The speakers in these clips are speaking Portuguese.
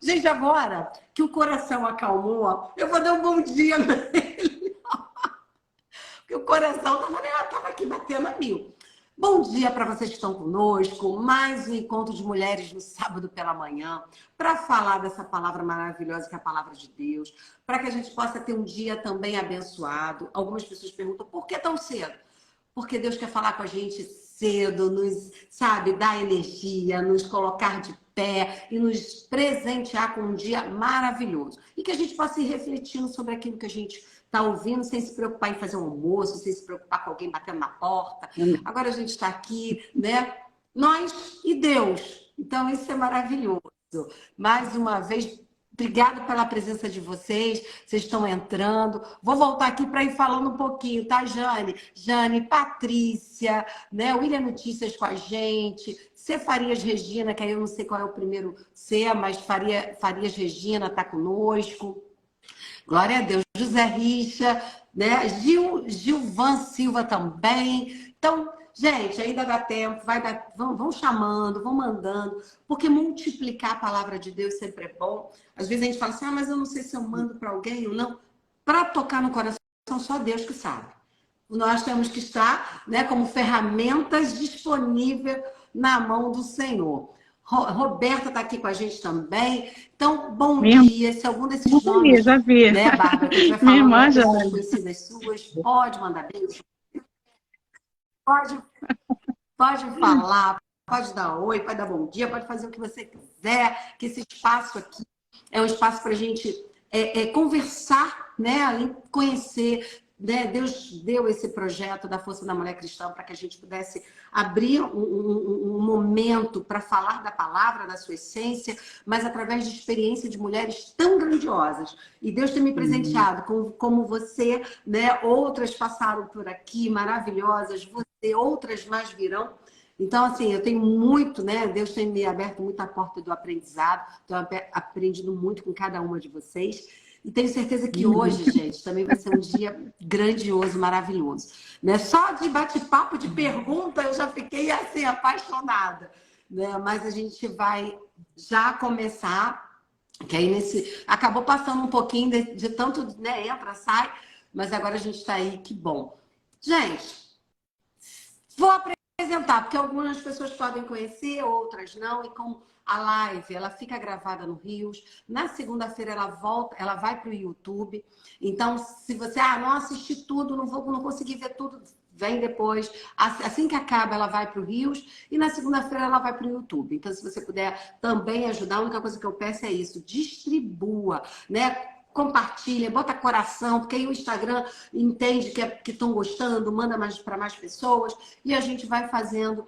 Gente, agora que o coração acalmou, eu vou dar um bom dia nele. Porque o coração tava aqui batendo a mil. Bom dia para vocês que estão conosco. Mais um encontro de mulheres no sábado pela manhã, para falar dessa palavra maravilhosa que é a palavra de Deus, para que a gente possa ter um dia também abençoado. Algumas pessoas perguntam por que tão cedo? Porque Deus quer falar com a gente cedo, nos, sabe, dar energia, nos colocar de pé e nos presentear com um dia maravilhoso. E que a gente possa ir refletindo sobre aquilo que a gente está ouvindo, sem se preocupar em fazer um almoço, sem se preocupar com alguém batendo na porta. Agora a gente está aqui, né? Nós e Deus. Então, isso é maravilhoso. Mais uma vez, obrigada pela presença de vocês. Vocês estão entrando. Vou voltar aqui para ir falando um pouquinho, tá, Jane? Jane, Patrícia, né? William Notícias com a gente. C. Farias Regina, que aí eu não sei qual é o primeiro C, mas Farias Regina está conosco. Glória a Deus. José Richa, né? Gilvan Silva também. Então, gente, ainda dá tempo, vão chamando, vão mandando, porque multiplicar a palavra de Deus sempre é bom. Às vezes a gente fala assim, mas eu não sei se eu mando para alguém ou não. Para tocar no coração, só Deus que sabe. Nós temos que estar, né, como ferramentas disponíveis na mão do Senhor. Roberta está aqui com a gente também. Então, bom dia. Se algum desses nomes, já vi. Né, Bárbara, que a gente vai Minha falando, irmã já. pessoas conhecidas suas, pode mandar beijo, pode falar, pode dar oi, pode dar bom dia, pode fazer o que você quiser, que esse espaço aqui é um espaço para a gente conversar, né, conhecer. Né? Deus deu esse projeto da Força da Mulher Cristã para que a gente pudesse abrir um momento para falar da palavra, da sua essência, mas através de experiência de mulheres tão grandiosas. E Deus tem me presenteado como você, né? Outras passaram por aqui, maravilhosas, você, outras mais virão. Então, assim, eu tenho muito, né? Deus tem me aberto muito a porta do aprendizado, tenho aprendido muito com cada uma de vocês. E tenho certeza que hoje, gente, também vai ser um dia grandioso, maravilhoso. Né? Só de bate-papo, de pergunta, eu já fiquei assim, apaixonada. Né? Mas a gente vai já começar, que aí acabou passando um pouquinho de tanto, né? Entra, sai, mas agora a gente está aí, que bom. Gente, vou apresentar, porque algumas pessoas podem conhecer, outras não, e como a live, ela fica gravada no Rios. Na segunda-feira ela volta, ela vai para o YouTube. Então, se você, não assisti tudo, não consegui ver tudo, vem depois. Assim que acaba, ela vai para o Rios. E na segunda-feira ela vai para o YouTube. Então, se você puder também ajudar, a única coisa que eu peço é isso, distribua, né? Compartilha, bota coração, porque aí o Instagram entende que estão gostando, manda para mais pessoas. E a gente vai fazendo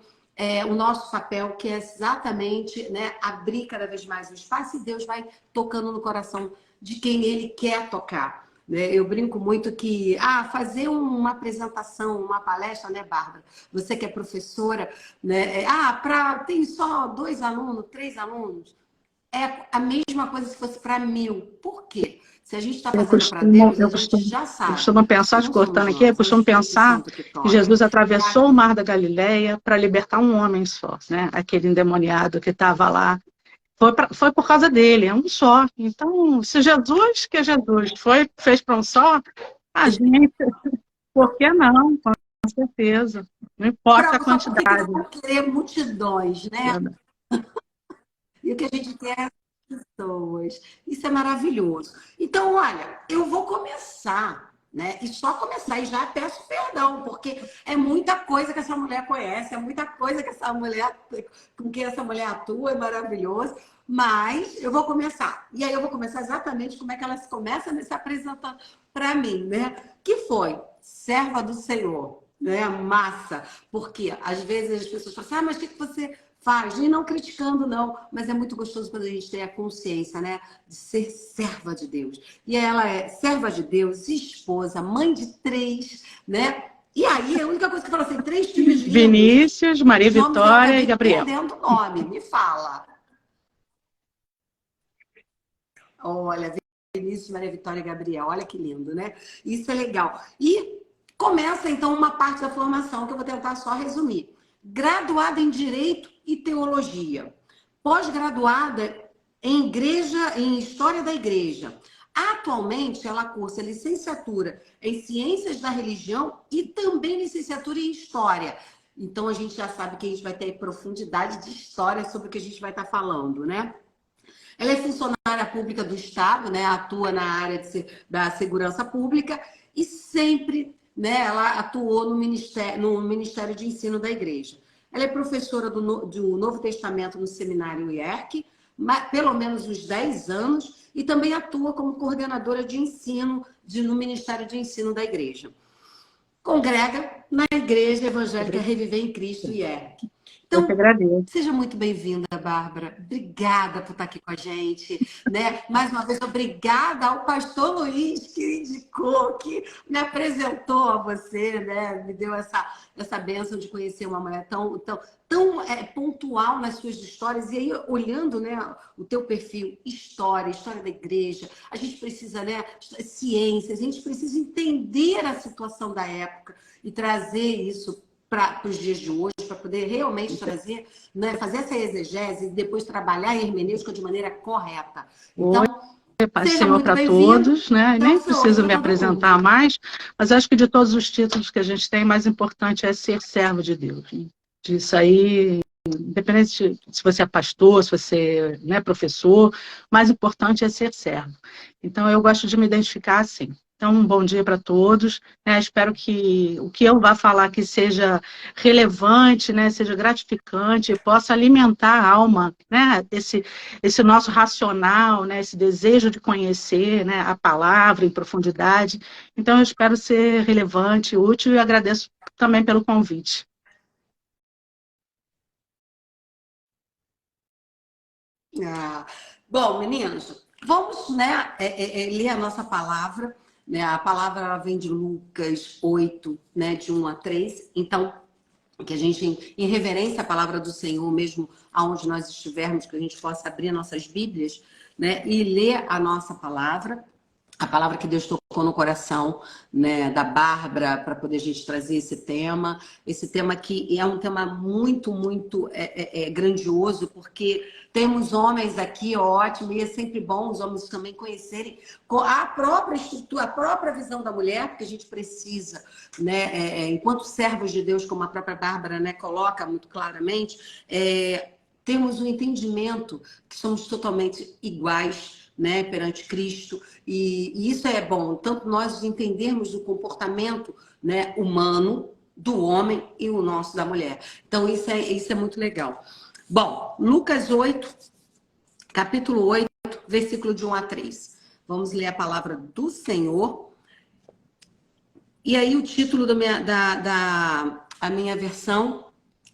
o nosso papel, que é exatamente, né, abrir cada vez mais o espaço, e Deus vai tocando no coração de quem Ele quer tocar. Né? Eu brinco muito que fazer uma apresentação, uma palestra, né, Bárbara? Você que é professora, né? Tem só 2 alunos, 3 alunos, é a mesma coisa se fosse para 1000. Por quê? Se a gente está fazendo para Deus, a gente já sabe. Eu costumo pensar, te cortando aqui, eu costumo pensar que Jesus atravessou o mar da Galileia para libertar um homem só, né? Aquele endemoniado que estava lá. Foi por causa dele, é um só. Então, se Jesus, que é Jesus, fez para um só, a gente, por que não? Com certeza. Não importa a quantidade. Porque não querer multidões, né? E o que a gente quer é pessoas. Isso é maravilhoso. Então, olha, eu vou começar, né? E só começar, e já peço perdão, porque é muita coisa que essa mulher conhece, é muita coisa que essa mulher, com quem essa mulher atua, é maravilhoso. Mas eu vou começar. E aí eu vou começar exatamente como é que ela se começa nesse apresentando para mim, né? Que foi serva do Senhor, né? Massa. Porque às vezes as pessoas falam assim, mas o que você faz? E não criticando, não. Mas é muito gostoso quando a gente tem a consciência, né? De ser serva de Deus. E ela é serva de Deus, esposa, mãe de 3, né? E aí, a única coisa que fala assim, 3 filhos lindos. Vinícius, Maria Vitória e Gabriel. Perdendo o nome, me fala. Olha, Vinícius, Maria Vitória e Gabriel, olha que lindo, né? Isso é legal. E começa, então, uma parte da formação que eu vou tentar só resumir. Graduada em Direito e Teologia. Pós-graduada em História da Igreja. Atualmente, ela cursa licenciatura em Ciências da Religião e também licenciatura em História. Então, a gente já sabe que a gente vai ter profundidade de história sobre o que a gente vai estar falando, né? Ela é funcionária pública do Estado, né? Atua na área da segurança pública e sempre, né, ela atuou no Ministério de Ensino da Igreja. Ela é professora do Novo Testamento no Seminário IERC, pelo menos uns 10 anos, e também atua como coordenadora de ensino no Ministério de Ensino da Igreja. Congrega na Igreja Evangélica Reviver em Cristo, IERC. Então, seja muito bem-vinda, Bárbara. Obrigada por estar aqui com a gente, né? Mais uma vez, obrigada ao pastor Luiz, que indicou, que me apresentou a você, né? Me deu essa bênção de conhecer uma mulher tão pontual nas suas histórias. E aí, olhando, né, o teu perfil, história da igreja, a gente precisa, né, ciências, a gente precisa entender a situação da época e trazer isso para os dias de hoje, para poder realmente trazer, né, fazer essa exegese e depois trabalhar a hermenêutica de maneira correta. Então, paz Senhor para todos, né? Então, nem preciso me apresentar mais, mas acho que de todos os títulos que a gente tem, mais importante é ser servo de Deus. Né? Disso aí, independente se você é pastor, se você é professor, mais importante é ser servo. Então, eu gosto de me identificar assim. Então, um bom dia para todos. Espero que o que eu vá falar aqui seja relevante, né? Seja gratificante, possa alimentar a alma, né? Esse nosso racional, né? Esse desejo de conhecer, né? A palavra em profundidade. Então, eu espero ser relevante, útil e agradeço também pelo convite. Bom, meninos, vamos, né, ler a nossa palavra. Né? A palavra ela vem de Lucas 8, né, de 1 a 3. Então, que a gente, em reverência à palavra do Senhor, mesmo aonde nós estivermos, que a gente possa abrir nossas Bíblias, né, e ler a nossa palavra. A palavra que Deus tocou no coração, né, da Bárbara, para poder a gente trazer esse tema que é um tema muito, muito grandioso, porque temos homens aqui, ótimo, e é sempre bom os homens também conhecerem a própria estrutura, a própria visão da mulher, porque a gente precisa, né, enquanto servos de Deus, como a própria Bárbara, né, coloca muito claramente, temos um entendimento que somos totalmente iguais, né, perante Cristo, e isso é bom, tanto nós entendermos o comportamento, né, humano do homem e o nosso da mulher. Então, isso é muito legal. Bom, Lucas 8, capítulo 8, versículo de 1 a 3. Vamos ler a palavra do Senhor. E aí o título a minha versão,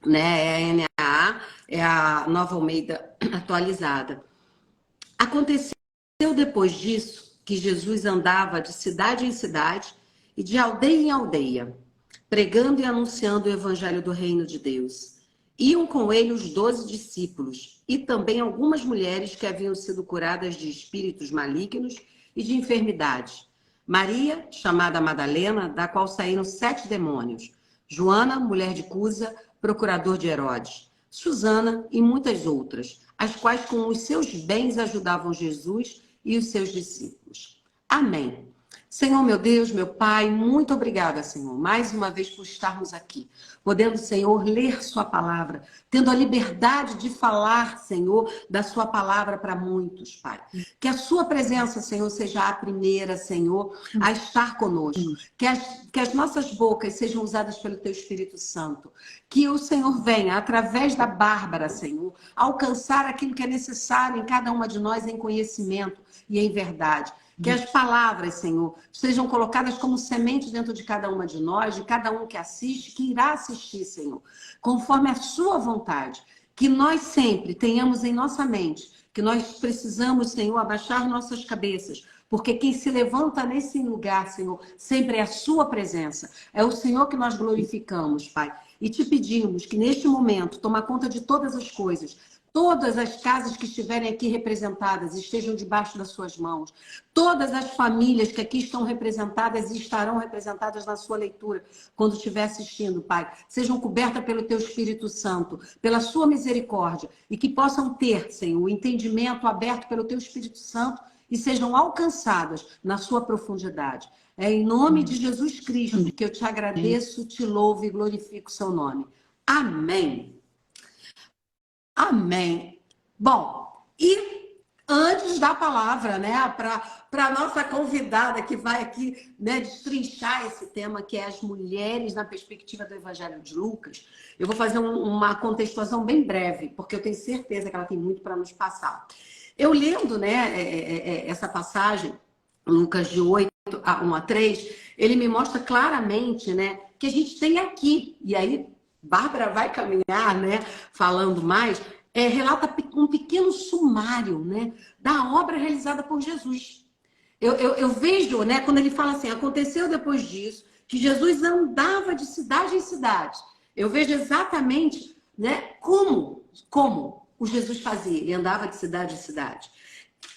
né, é a NAA, é a Nova Almeida atualizada. Aconteceu depois disso que Jesus andava de cidade em cidade e de aldeia em aldeia, pregando e anunciando o evangelho do reino de Deus. Iam com ele os 12 discípulos e também algumas mulheres que haviam sido curadas de espíritos malignos e de enfermidades. Maria, chamada Madalena, da qual saíram 7 demônios. Joana, mulher de Cusa, procurador de Herodes. Susana e muitas outras, as quais com os seus bens ajudavam Jesus e os seus discípulos. Amém. Senhor, meu Deus, meu Pai, muito obrigada, Senhor, mais uma vez por estarmos aqui, podendo, Senhor, ler sua palavra, tendo a liberdade de falar, Senhor, da sua palavra para muitos, Pai. Que a sua presença, Senhor, seja a primeira, Senhor, a estar conosco. Que as nossas bocas sejam usadas pelo teu Espírito Santo. Que o Senhor venha, através da Bárbara, Senhor, alcançar aquilo que é necessário em cada uma de nós em conhecimento e em verdade. Que as palavras, Senhor, sejam colocadas como semente dentro de cada uma de nós, de cada um que assiste, que irá assistir, Senhor, conforme a sua vontade. Que nós sempre tenhamos em nossa mente que nós precisamos, Senhor, abaixar nossas cabeças, porque quem se levanta nesse lugar, Senhor, sempre é a sua presença. É o Senhor que nós glorificamos, Pai. E te pedimos que neste momento toma conta de todas as coisas. todas as casas que estiverem aqui representadas estejam debaixo das suas mãos. Todas as famílias que aqui estão representadas e estarão representadas na sua leitura, quando estiver assistindo, Pai, sejam cobertas pelo Teu Espírito Santo, pela sua misericórdia, e que possam ter, Senhor, o entendimento aberto pelo Teu Espírito Santo e sejam alcançadas na sua profundidade. É em nome de Jesus Cristo que eu te agradeço, te louvo e glorifico o seu nome. Amém. Amém. Bom, e antes da palavra, né, para a nossa convidada que vai aqui, né, destrinchar esse tema, que é as mulheres na perspectiva do Evangelho de Lucas, eu vou fazer uma contextualização bem breve, porque eu tenho certeza que ela tem muito para nos passar. Eu lendo, né, essa passagem, Lucas de 8 a 1 a 3, ele me mostra claramente, né, que a gente tem aqui, e aí Bárbara vai caminhar, né, falando mais, relata um pequeno sumário, né, da obra realizada por Jesus. Eu vejo, né, quando ele fala assim, aconteceu depois disso, que Jesus andava de cidade em cidade. Eu vejo exatamente, né, como o Jesus fazia. Ele andava de cidade em cidade,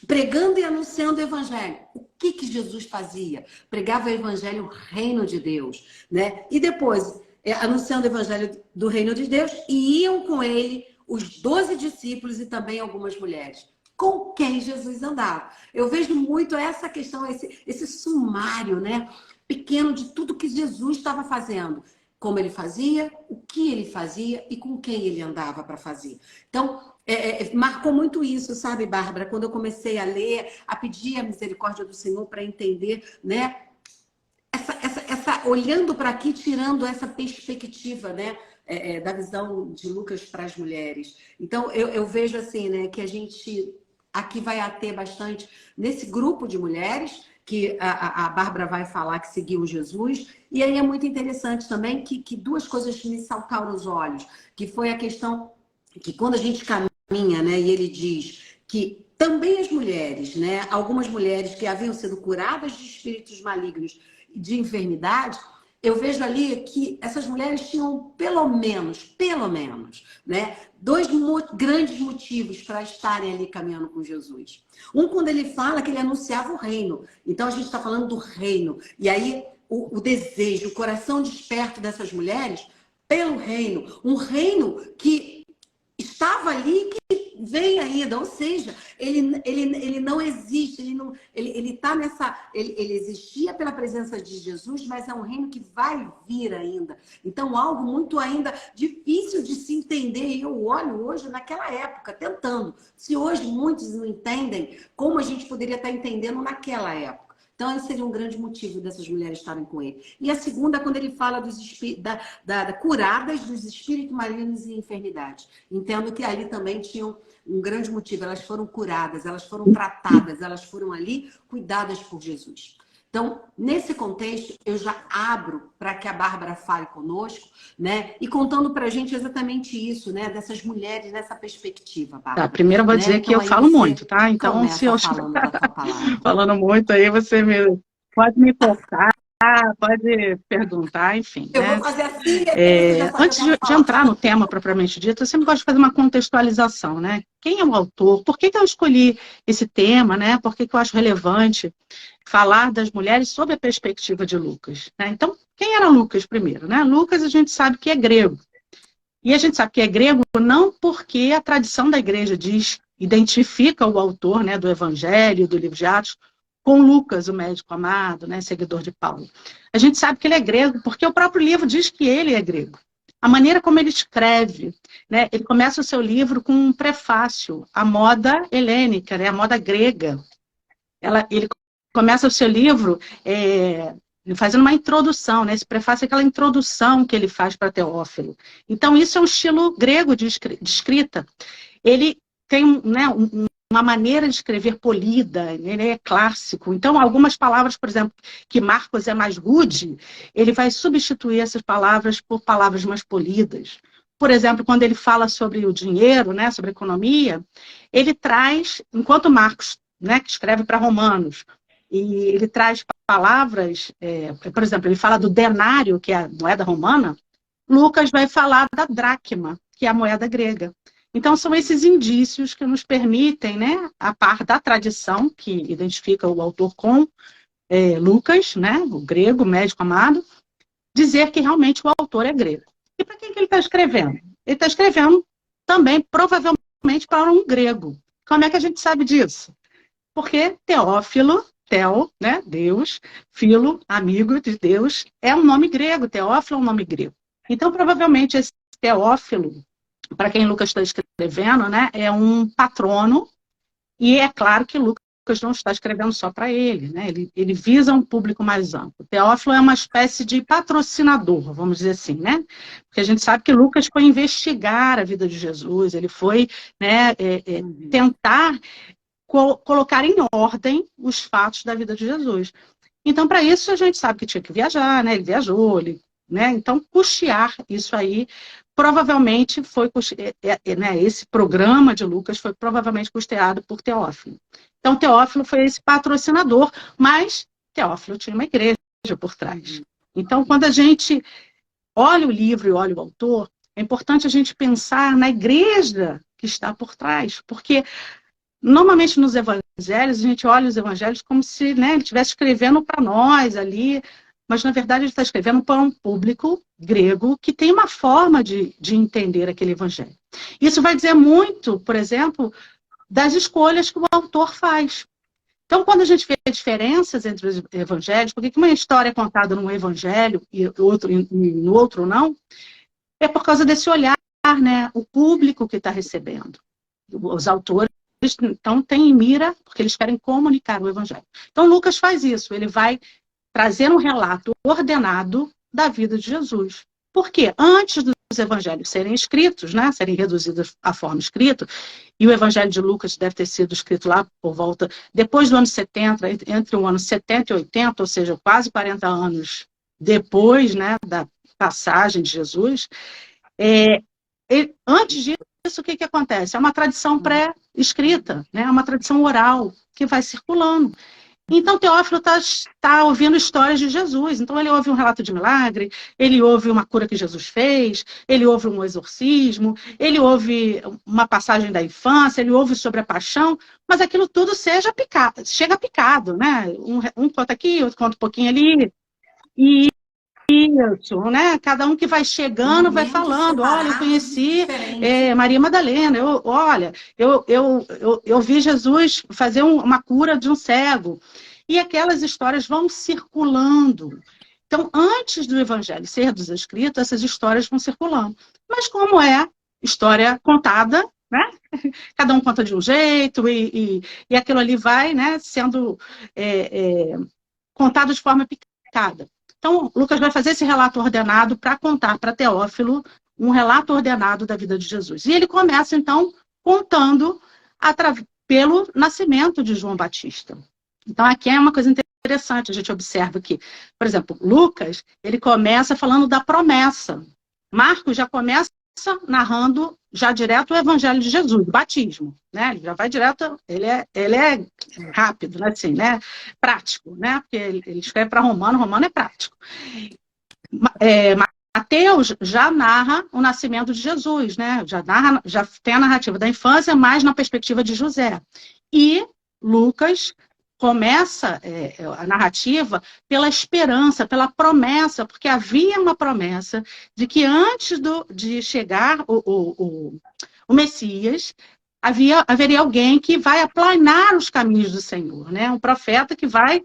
pregando e anunciando o evangelho. O que Jesus fazia? Pregava o evangelho, o reino de Deus, né? E depois, anunciando o evangelho do reino de Deus, e iam com ele os 12 discípulos e também algumas mulheres, com quem Jesus andava. Eu vejo muito essa questão, esse sumário, né, pequeno de tudo que Jesus estava fazendo. Como ele fazia, o que ele fazia e com quem ele andava para fazer. Então, marcou muito isso, sabe, Bárbara? Quando eu comecei a ler, a pedir a misericórdia do Senhor para entender, né? Olhando para aqui, tirando essa perspectiva, né? Da visão de Lucas para as mulheres. Então, eu vejo assim, né? Que a gente aqui vai ter bastante nesse grupo de mulheres que a Bárbara vai falar que seguiu Jesus. E aí é muito interessante também que duas coisas me saltaram aos olhos, que foi a questão que quando a gente caminha, né, e ele diz que também as mulheres, né, algumas mulheres que haviam sido curadas de espíritos malignos e de enfermidade, eu vejo ali que essas mulheres tinham pelo menos, né, dois grandes motivos para estarem ali caminhando com Jesus. Um, quando ele fala que ele anunciava o reino. Então, a gente está falando do reino. E aí, o desejo, o coração desperto dessas mulheres pelo reino. Um reino que estava ali, que vem ainda, ou seja, ele não existe, ele está nessa, ele existia pela presença de Jesus, mas é um reino que vai vir ainda. Então, algo muito ainda difícil de se entender. E eu olho hoje naquela época, tentando. Se hoje muitos não entendem, como a gente poderia estar entendendo naquela época? Então, esse seria um grande motivo dessas mulheres estarem com ele. E a segunda, quando ele fala curadas dos espíritos malignos e enfermidades. Entendo que ali também tinham um grande motivo. Elas foram curadas, elas foram tratadas, elas foram ali cuidadas por Jesus. Então, nesse contexto, eu já abro para que a Bárbara fale conosco, né? E contando para a gente exatamente isso, né? Dessas mulheres nessa perspectiva, Bárbara. Tá, primeiro eu vou dizer que eu falo muito, tá? Então, se eu falando da tua palavra. falando muito, aí você pode me cortar, pode perguntar, enfim. Eu vou fazer assim, você já sabe antes de entrar no tema propriamente dito, eu sempre gosto de fazer uma contextualização, né? Quem é o autor? Por que eu escolhi esse tema, né? Por que eu acho relevante falar das mulheres sob a perspectiva de Lucas, né? Então, quem era Lucas primeiro, né? Lucas, a gente sabe que é grego. E a gente sabe que é grego não porque a tradição da igreja identifica o autor, né, do Evangelho, do livro de Atos, com Lucas, o médico amado, né, seguidor de Paulo. A gente sabe que ele é grego porque o próprio livro diz que ele é grego. A maneira como ele escreve, né, ele começa o seu livro com um prefácio, a moda helênica, né, a moda grega. Ele começa o seu livro fazendo uma introdução, né? Esse prefácio é aquela introdução que ele faz para Teófilo. Então, isso é um estilo grego de escrita. Ele tem, né, uma maneira de escrever polida, ele é clássico. Então, algumas palavras, por exemplo, que Marcos é mais rude, ele vai substituir essas palavras por palavras mais polidas. Por exemplo, quando ele fala sobre o dinheiro, né, sobre a economia, ele traz, enquanto Marcos, né, que escreve para Romanos, e ele traz palavras, por exemplo, ele fala do denário, que é a moeda romana, Lucas vai falar da dracma, que é a moeda grega. Então, são esses indícios que nos permitem, né, a par da tradição, que identifica o autor com Lucas, né, o grego, o médico amado, dizer que realmente o autor é grego. E para quem que ele está escrevendo? Ele está escrevendo também, provavelmente, para um grego. Como é que a gente sabe disso? Porque Teófilo, Theo, né, Deus, filo, amigo de Deus, é um nome grego, Teófilo é um nome grego. Então, provavelmente, esse Teófilo, para quem Lucas está escrevendo, né, é um patrono, e é claro que Lucas não está escrevendo só para ele, né? Ele visa um público mais amplo. Teófilo é uma espécie de patrocinador, vamos dizer assim, né? Porque a gente sabe que Lucas foi investigar a vida de Jesus, ele foi, né, tentar colocar em ordem os fatos da vida de Jesus. Então, para isso, a gente sabe que tinha que viajar, né? Ele viajou, né? Então, custear isso aí, provavelmente foi, né? Esse programa de Lucas foi provavelmente custeado por Teófilo. Então, Teófilo foi esse patrocinador, mas Teófilo tinha uma igreja por trás. Então, quando a gente olha o livro e olha o autor, é importante a gente pensar na igreja que está por trás, porque normalmente nos evangelhos, a gente olha os evangelhos como se, né, ele estivesse escrevendo para nós ali, mas na verdade ele está escrevendo para um público grego que tem uma forma de entender aquele evangelho. Isso vai dizer muito, por exemplo, das escolhas que o autor faz. Então, quando a gente vê diferenças entre os evangelhos, por que uma história é contada num evangelho e no outro não, é por causa desse olhar, né, o público que está recebendo. Os autores, então, têm em mira, porque eles querem comunicar o evangelho. Então, Lucas faz isso, ele vai trazer um relato ordenado da vida de Jesus. Por quê? Antes dos evangelhos serem escritos, né, serem reduzidos à forma escrita, e o evangelho de Lucas deve ter sido escrito lá por volta, depois do ano 70, entre o ano 70 e 80, ou seja, quase 40 anos depois, né, da passagem de Jesus. Antes disso, o que acontece? É uma tradição pré-escrita, né, é uma tradição oral que vai circulando. Então, Teófilo está ouvindo histórias de Jesus. Então, ele ouve um relato de milagre, ele ouve uma cura que Jesus fez, ele ouve um exorcismo, ele ouve uma passagem da infância, ele ouve sobre a paixão, mas aquilo tudo chega picado, né? Um conta aqui, outro conta um pouquinho ali. E isso, né? Cada um que vai chegando vai falando, olha, eu conheci Maria Madalena, eu vi Jesus fazer uma cura de um cego. E aquelas histórias vão circulando. Então, antes do evangelho ser escrito, essas histórias vão circulando. Mas como é história contada, né? Cada um conta de um jeito e aquilo ali vai, né, sendo contado de forma picada. Então, Lucas vai fazer esse relato ordenado para contar para Teófilo um relato ordenado da vida de Jesus. E ele começa, então, contando pelo nascimento de João Batista. Então, aqui é uma coisa interessante, a gente observa que, por exemplo, Lucas, ele começa falando da promessa. Marcos já começa narrando já direto o evangelho de Jesus, o batismo, né? Ele já vai direto, ele é rápido, né? Assim, né? Prático, né? Porque ele escreve para Romano é prático. Mateus já narra o nascimento de Jesus, né? Já tem a narrativa da infância, mas na perspectiva de José. E Lucas começa a narrativa pela esperança, pela promessa, porque havia uma promessa de que antes de chegar o Messias, haveria alguém que vai aplanar os caminhos do Senhor, né? Um profeta que vai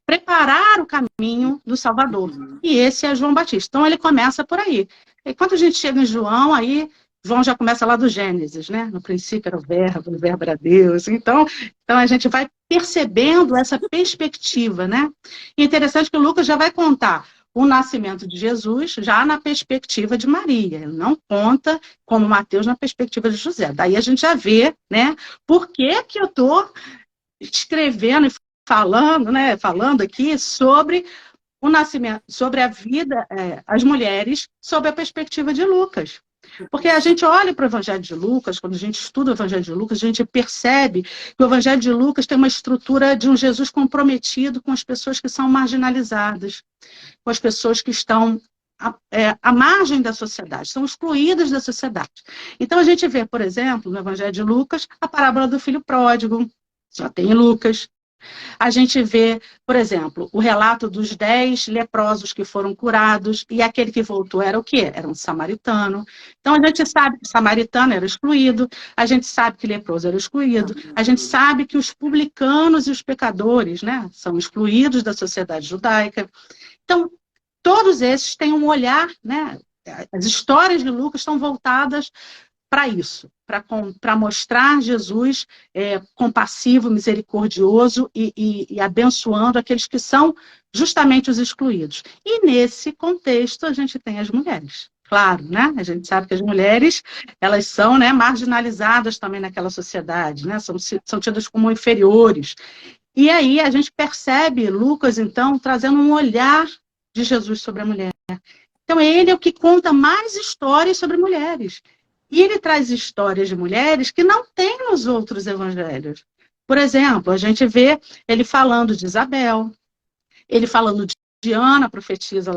preparar o caminho do Salvador. E esse é João Batista. Então, ele começa por aí. E quando a gente chega em João, aí João já começa lá do Gênesis, né? No princípio era o verbo era Deus. Então a gente vai percebendo essa perspectiva, né? E é interessante que o Lucas já vai contar o nascimento de Jesus já na perspectiva de Maria. Ele não conta, como Mateus, na perspectiva de José. Daí a gente já vê, né? Por que eu estou escrevendo e falando, né? Falando aqui sobre o nascimento, sobre a vida, as mulheres, sob a perspectiva de Lucas. Porque a gente olha para o Evangelho de Lucas, quando a gente estuda o Evangelho de Lucas, a gente percebe que o Evangelho de Lucas tem uma estrutura de um Jesus comprometido com as pessoas que são marginalizadas, com as pessoas que estão à margem da sociedade, são excluídas da sociedade. Então, a gente vê, por exemplo, no Evangelho de Lucas, a parábola do filho pródigo, só tem em Lucas. A gente vê, por exemplo, o relato dos 10 leprosos que foram curados, e aquele que voltou era o quê? Era um samaritano. Então, a gente sabe que o samaritano era excluído, a gente sabe que leproso era excluído, a gente sabe que os publicanos e os pecadores, né, são excluídos da sociedade judaica. Então, todos esses têm um olhar, né, as histórias de Lucas estão voltadas para isso, para mostrar Jesus compassivo, misericordioso e abençoando aqueles que são justamente os excluídos. E nesse contexto a gente tem as mulheres. Claro, né? A gente sabe que as mulheres, elas são, né, marginalizadas também naquela sociedade, né? São tidas como inferiores. E aí a gente percebe Lucas, então, trazendo um olhar de Jesus sobre a mulher. Então, ele é o que conta mais histórias sobre mulheres. E ele traz histórias de mulheres que não tem nos outros evangelhos. Por exemplo, a gente vê ele falando de Isabel, ele falando de Ana, profetisa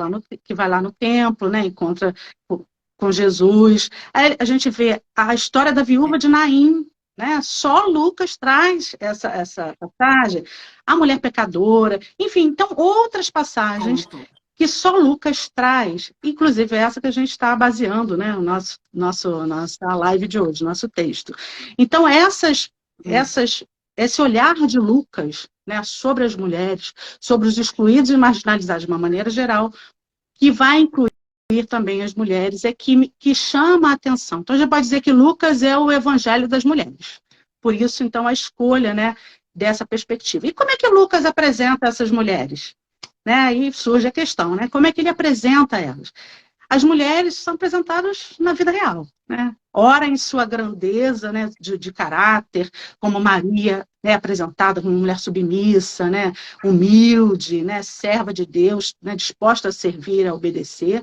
que vai lá no templo, né, encontra com Jesus. Aí a gente vê a história da viúva de Naim, né? Só Lucas traz essa passagem. A mulher pecadora, enfim, então outras passagens que só Lucas traz, inclusive essa que a gente está baseando, né, o nossa live de hoje, nosso texto. Então, esse olhar de Lucas, né, sobre as mulheres, sobre os excluídos e marginalizados de uma maneira geral, que vai incluir também as mulheres, é que chama a atenção. Então, a gente pode dizer que Lucas é o evangelho das mulheres. Por isso, então, a escolha, né, dessa perspectiva. E como é que Lucas apresenta essas mulheres? Né, aí surge a questão, né? Como é que ele apresenta elas? As mulheres são apresentadas na vida real, né? Ora em sua grandeza, né, de caráter, como Maria, né, apresentada como uma mulher submissa, né, humilde, né, serva de Deus, né, disposta a servir, a obedecer,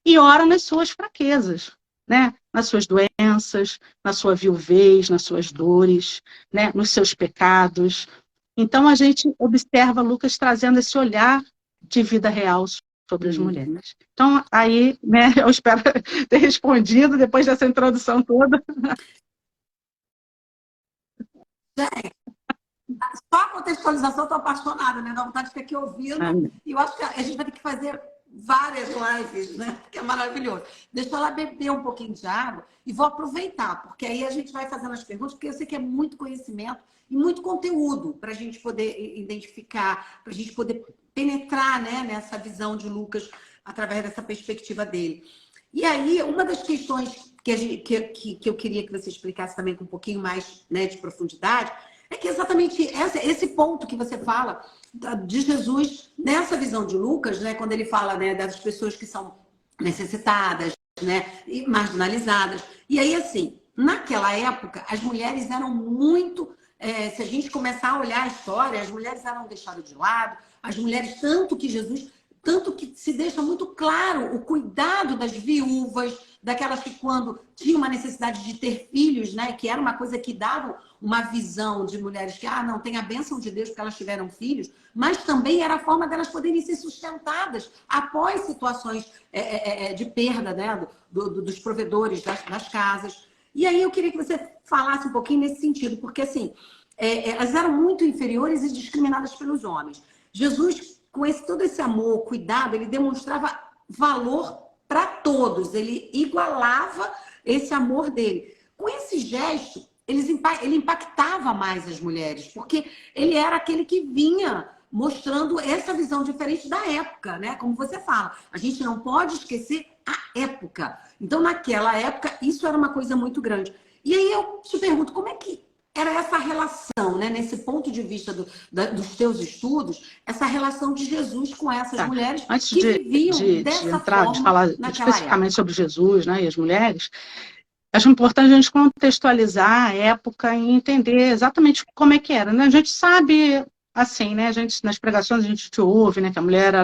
e ora nas suas fraquezas, né, nas suas doenças, na sua viuvez, nas suas dores, né, nos seus pecados. Então, a gente observa Lucas trazendo esse olhar de vida real sobre as mulheres. Então, aí, né, eu espero ter respondido depois dessa introdução toda. Só a contextualização, eu estou apaixonada, né? Dá vontade de ficar aqui ouvindo. E eu acho que a gente vai ter que fazer várias lives, né? Que é maravilhoso. Deixa eu lá beber um pouquinho de água e vou aproveitar, porque aí a gente vai fazendo as perguntas, porque eu sei que é muito conhecimento e muito conteúdo para a gente poder identificar, para a gente poder penetrar, né, nessa visão de Lucas através dessa perspectiva dele. E aí, uma das questões que eu queria que você explicasse também com um pouquinho mais, né, de profundidade é que exatamente esse ponto que você fala de Jesus nessa visão de Lucas, né, quando ele fala, né, das pessoas que são necessitadas, né, e marginalizadas. E aí, assim, naquela época, as mulheres eram muito... se a gente começar a olhar a história, as mulheres eram deixadas de lado, as mulheres, tanto que se deixa muito claro o cuidado das viúvas, daquelas que quando tinham uma necessidade de ter filhos, né, que era uma coisa que dava uma visão de mulheres que, não, tem a bênção de Deus porque elas tiveram filhos, mas também era a forma delas poderem ser sustentadas após situações de perda, né, dos provedores das casas. E aí eu queria que você falasse um pouquinho nesse sentido, porque assim, elas eram muito inferiores e discriminadas pelos homens. Jesus, com todo esse amor, cuidado, ele demonstrava valor para todos, ele igualava esse amor dele. Com esse gesto, ele impactava mais as mulheres, porque ele era aquele que vinha mostrando essa visão diferente da época, né? Como você fala, a gente não pode esquecer a época. Então, naquela época, isso era uma coisa muito grande. E aí eu te pergunto, como é que era essa relação, né? Nesse ponto de vista dos teus estudos, essa relação de Jesus com essas mulheres que viviam dessa forma de falar especificamente sobre Jesus, né, e as mulheres, acho importante a gente contextualizar a época e entender exatamente como é que era, né? A gente sabe, assim, né? A gente, nas pregações a gente ouve, né, que a mulher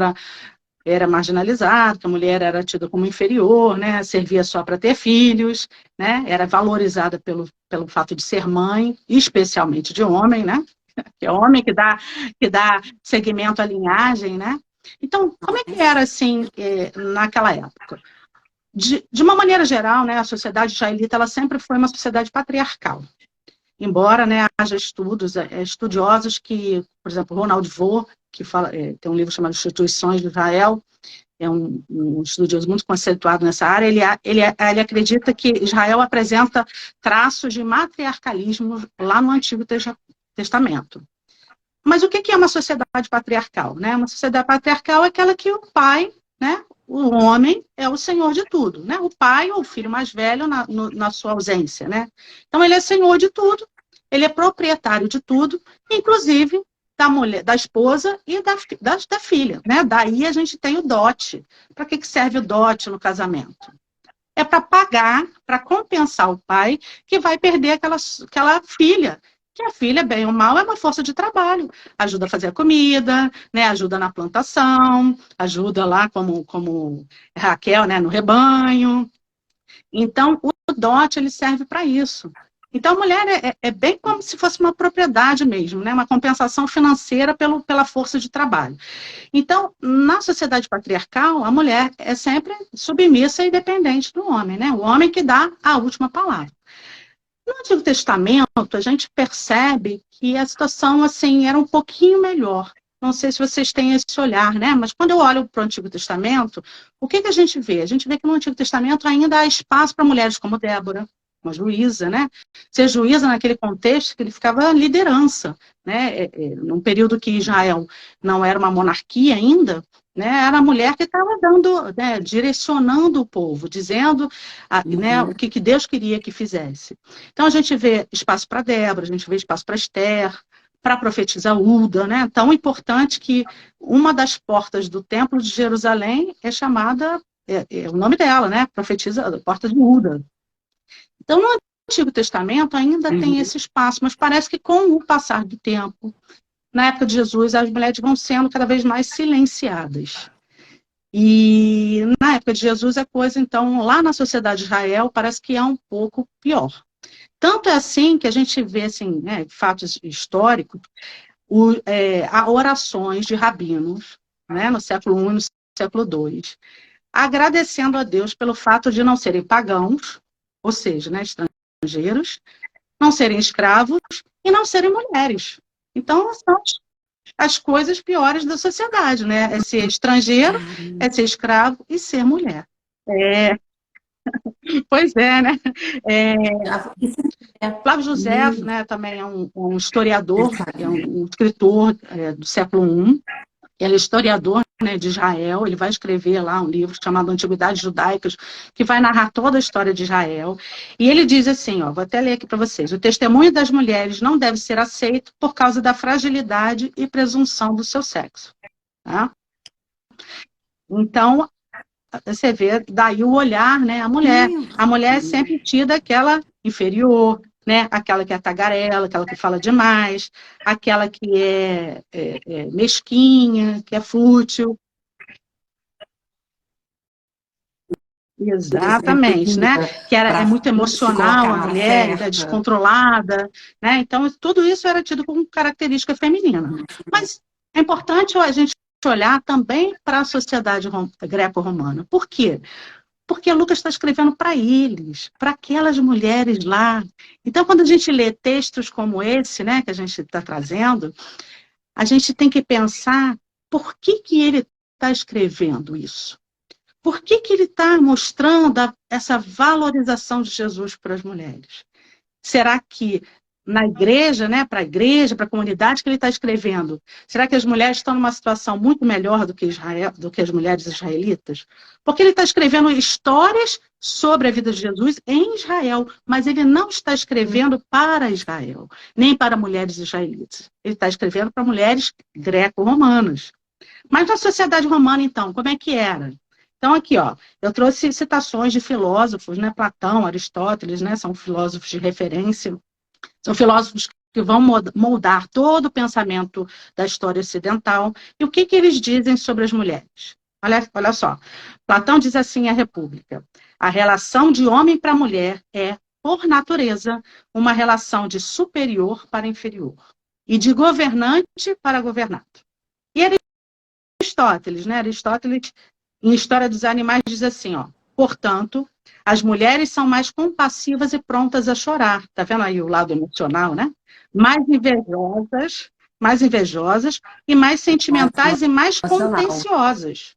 era marginalizada, que a mulher era tida como inferior, né? Servia só para ter filhos, né? Era valorizada pelo fato de ser mãe, especialmente de homem, né? Que é homem que dá seguimento à linhagem, né? Então, como é que era, assim, naquela época? De uma maneira geral, né, a sociedade israelita ela sempre foi uma sociedade patriarcal. Embora, né, haja estudos, estudiosos que, por exemplo, Ronald Vaux, que fala, tem um livro chamado Instituições de Israel, é um estudioso muito conceituado nessa área, ele acredita que Israel apresenta traços de matriarcalismo lá no Antigo Testamento. Mas o que é uma sociedade patriarcal? Né? Uma sociedade patriarcal é aquela que o pai, né, o homem, é o senhor de tudo. Né? O pai ou o filho mais velho na sua ausência. Né? Então, ele é senhor de tudo, ele é proprietário de tudo, inclusive da mulher, da esposa e da filha. Né? Daí a gente tem o dote. Para que serve o dote no casamento? É para pagar, para compensar o pai que vai perder aquela filha. Que a filha, bem ou mal, é uma força de trabalho. Ajuda a fazer a comida, né? Ajuda na plantação, ajuda lá como Raquel, né? No rebanho. Então, o dote ele serve para isso. Então, a mulher é bem como se fosse uma propriedade mesmo, né? Uma compensação financeira pela força de trabalho. Então, na sociedade patriarcal, a mulher é sempre submissa e dependente do homem, né? O homem que dá a última palavra. No Antigo Testamento, a gente percebe que a situação, assim, era um pouquinho melhor. Não sei se vocês têm esse olhar, né? Mas quando eu olho para o Antigo Testamento, o que a gente vê? A gente vê que no Antigo Testamento ainda há espaço para mulheres como Débora, uma juíza, né? Ser juíza naquele contexto que ele ficava liderança, né? Num período que Israel não era uma monarquia ainda, né? Era a mulher que estava dando, né, direcionando o povo, dizendo né, o que Deus queria que fizesse. Então a gente vê espaço para Débora, a gente vê espaço para Esther, para profetizar Hulda, né? Tão importante que uma das portas do Templo de Jerusalém é chamada, o nome dela, né? Profetiza, a porta de Hulda. Então, no Antigo Testamento ainda tem esse espaço, mas parece que com o passar do tempo, na época de Jesus, as mulheres vão sendo cada vez mais silenciadas. E na época de Jesus a coisa, então, lá na sociedade de Israel, parece que é um pouco pior. Tanto é assim que a gente vê, assim, né, fatos históricos, há orações de rabinos, né, no século I e no século II, agradecendo a Deus pelo fato de não serem pagãos, ou seja, né, estrangeiros, não serem escravos e não serem mulheres. Então, são as coisas piores da sociedade, né? É ser estrangeiro, é ser escravo e ser mulher. Pois é, né? Flávio José, né, também é um historiador, é um escritor do século I. Ele é historiador, né, de Israel, ele vai escrever lá um livro chamado Antiguidades Judaicas, que vai narrar toda a história de Israel. E ele diz assim, ó, vou até ler aqui para vocês: o testemunho das mulheres não deve ser aceito por causa da fragilidade e presunção do seu sexo. Tá? Então, você vê daí o olhar, né, a mulher. A mulher é sempre tida aquela inferior, né? Aquela que é tagarela, aquela que fala demais, aquela que é mesquinha, que é fútil. Exatamente, né? Que é muito emocional, a mulher, é descontrolada, né? Então, tudo isso era tido como característica feminina. Mas é importante a gente olhar também para a sociedade greco-romana. Por quê? Porque Lucas está escrevendo para eles, para aquelas mulheres lá. Então, quando a gente lê textos como esse, né, que a gente está trazendo, a gente tem que pensar por que ele está escrevendo isso. Por que ele está mostrando essa valorização de Jesus para as mulheres? Será que na igreja, né, para a igreja, para a comunidade que ele está escrevendo, será que as mulheres estão numa situação muito melhor do que as mulheres israelitas? Porque ele está escrevendo histórias sobre a vida de Jesus em Israel, mas ele não está escrevendo para Israel, nem para mulheres israelitas. Ele está escrevendo para mulheres greco-romanas. Mas na sociedade romana, então, como é que era? Então, aqui, ó, eu trouxe citações de filósofos, né? Platão, Aristóteles, né? São filósofos de referência, são filósofos que vão moldar todo o pensamento da história ocidental. E o que eles dizem sobre as mulheres? Olha só, Platão diz assim à República: a relação de homem para mulher é, por natureza, uma relação de superior para inferior e de governante para governado. E Aristóteles, né? Aristóteles, em História dos Animais, diz assim, ó, portanto, as mulheres são mais compassivas e prontas a chorar. Tá vendo aí o lado emocional, né? Mais invejosas e mais sentimentais e mais Emocional. contenciosas.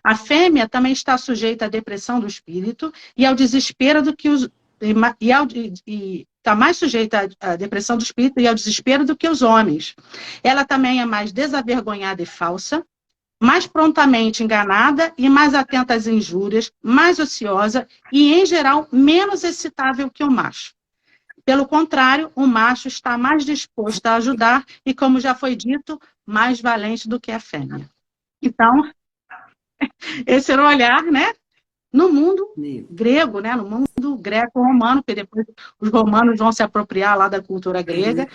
A fêmea também está sujeita à depressão do espírito e ao desespero do que os e está mais sujeita à depressão do espírito e ao desespero do que os homens. Ela também é mais desavergonhada e falsa, mais prontamente enganada e mais atenta às injúrias, mais ociosa e, em geral, menos excitável que o macho. Pelo contrário, o macho está mais disposto a ajudar e, como já foi dito, mais valente do que a fêmea. Então, esse era o olhar, né? No mundo grego, né? No mundo greco-romano, porque depois os romanos vão se apropriar lá da cultura grega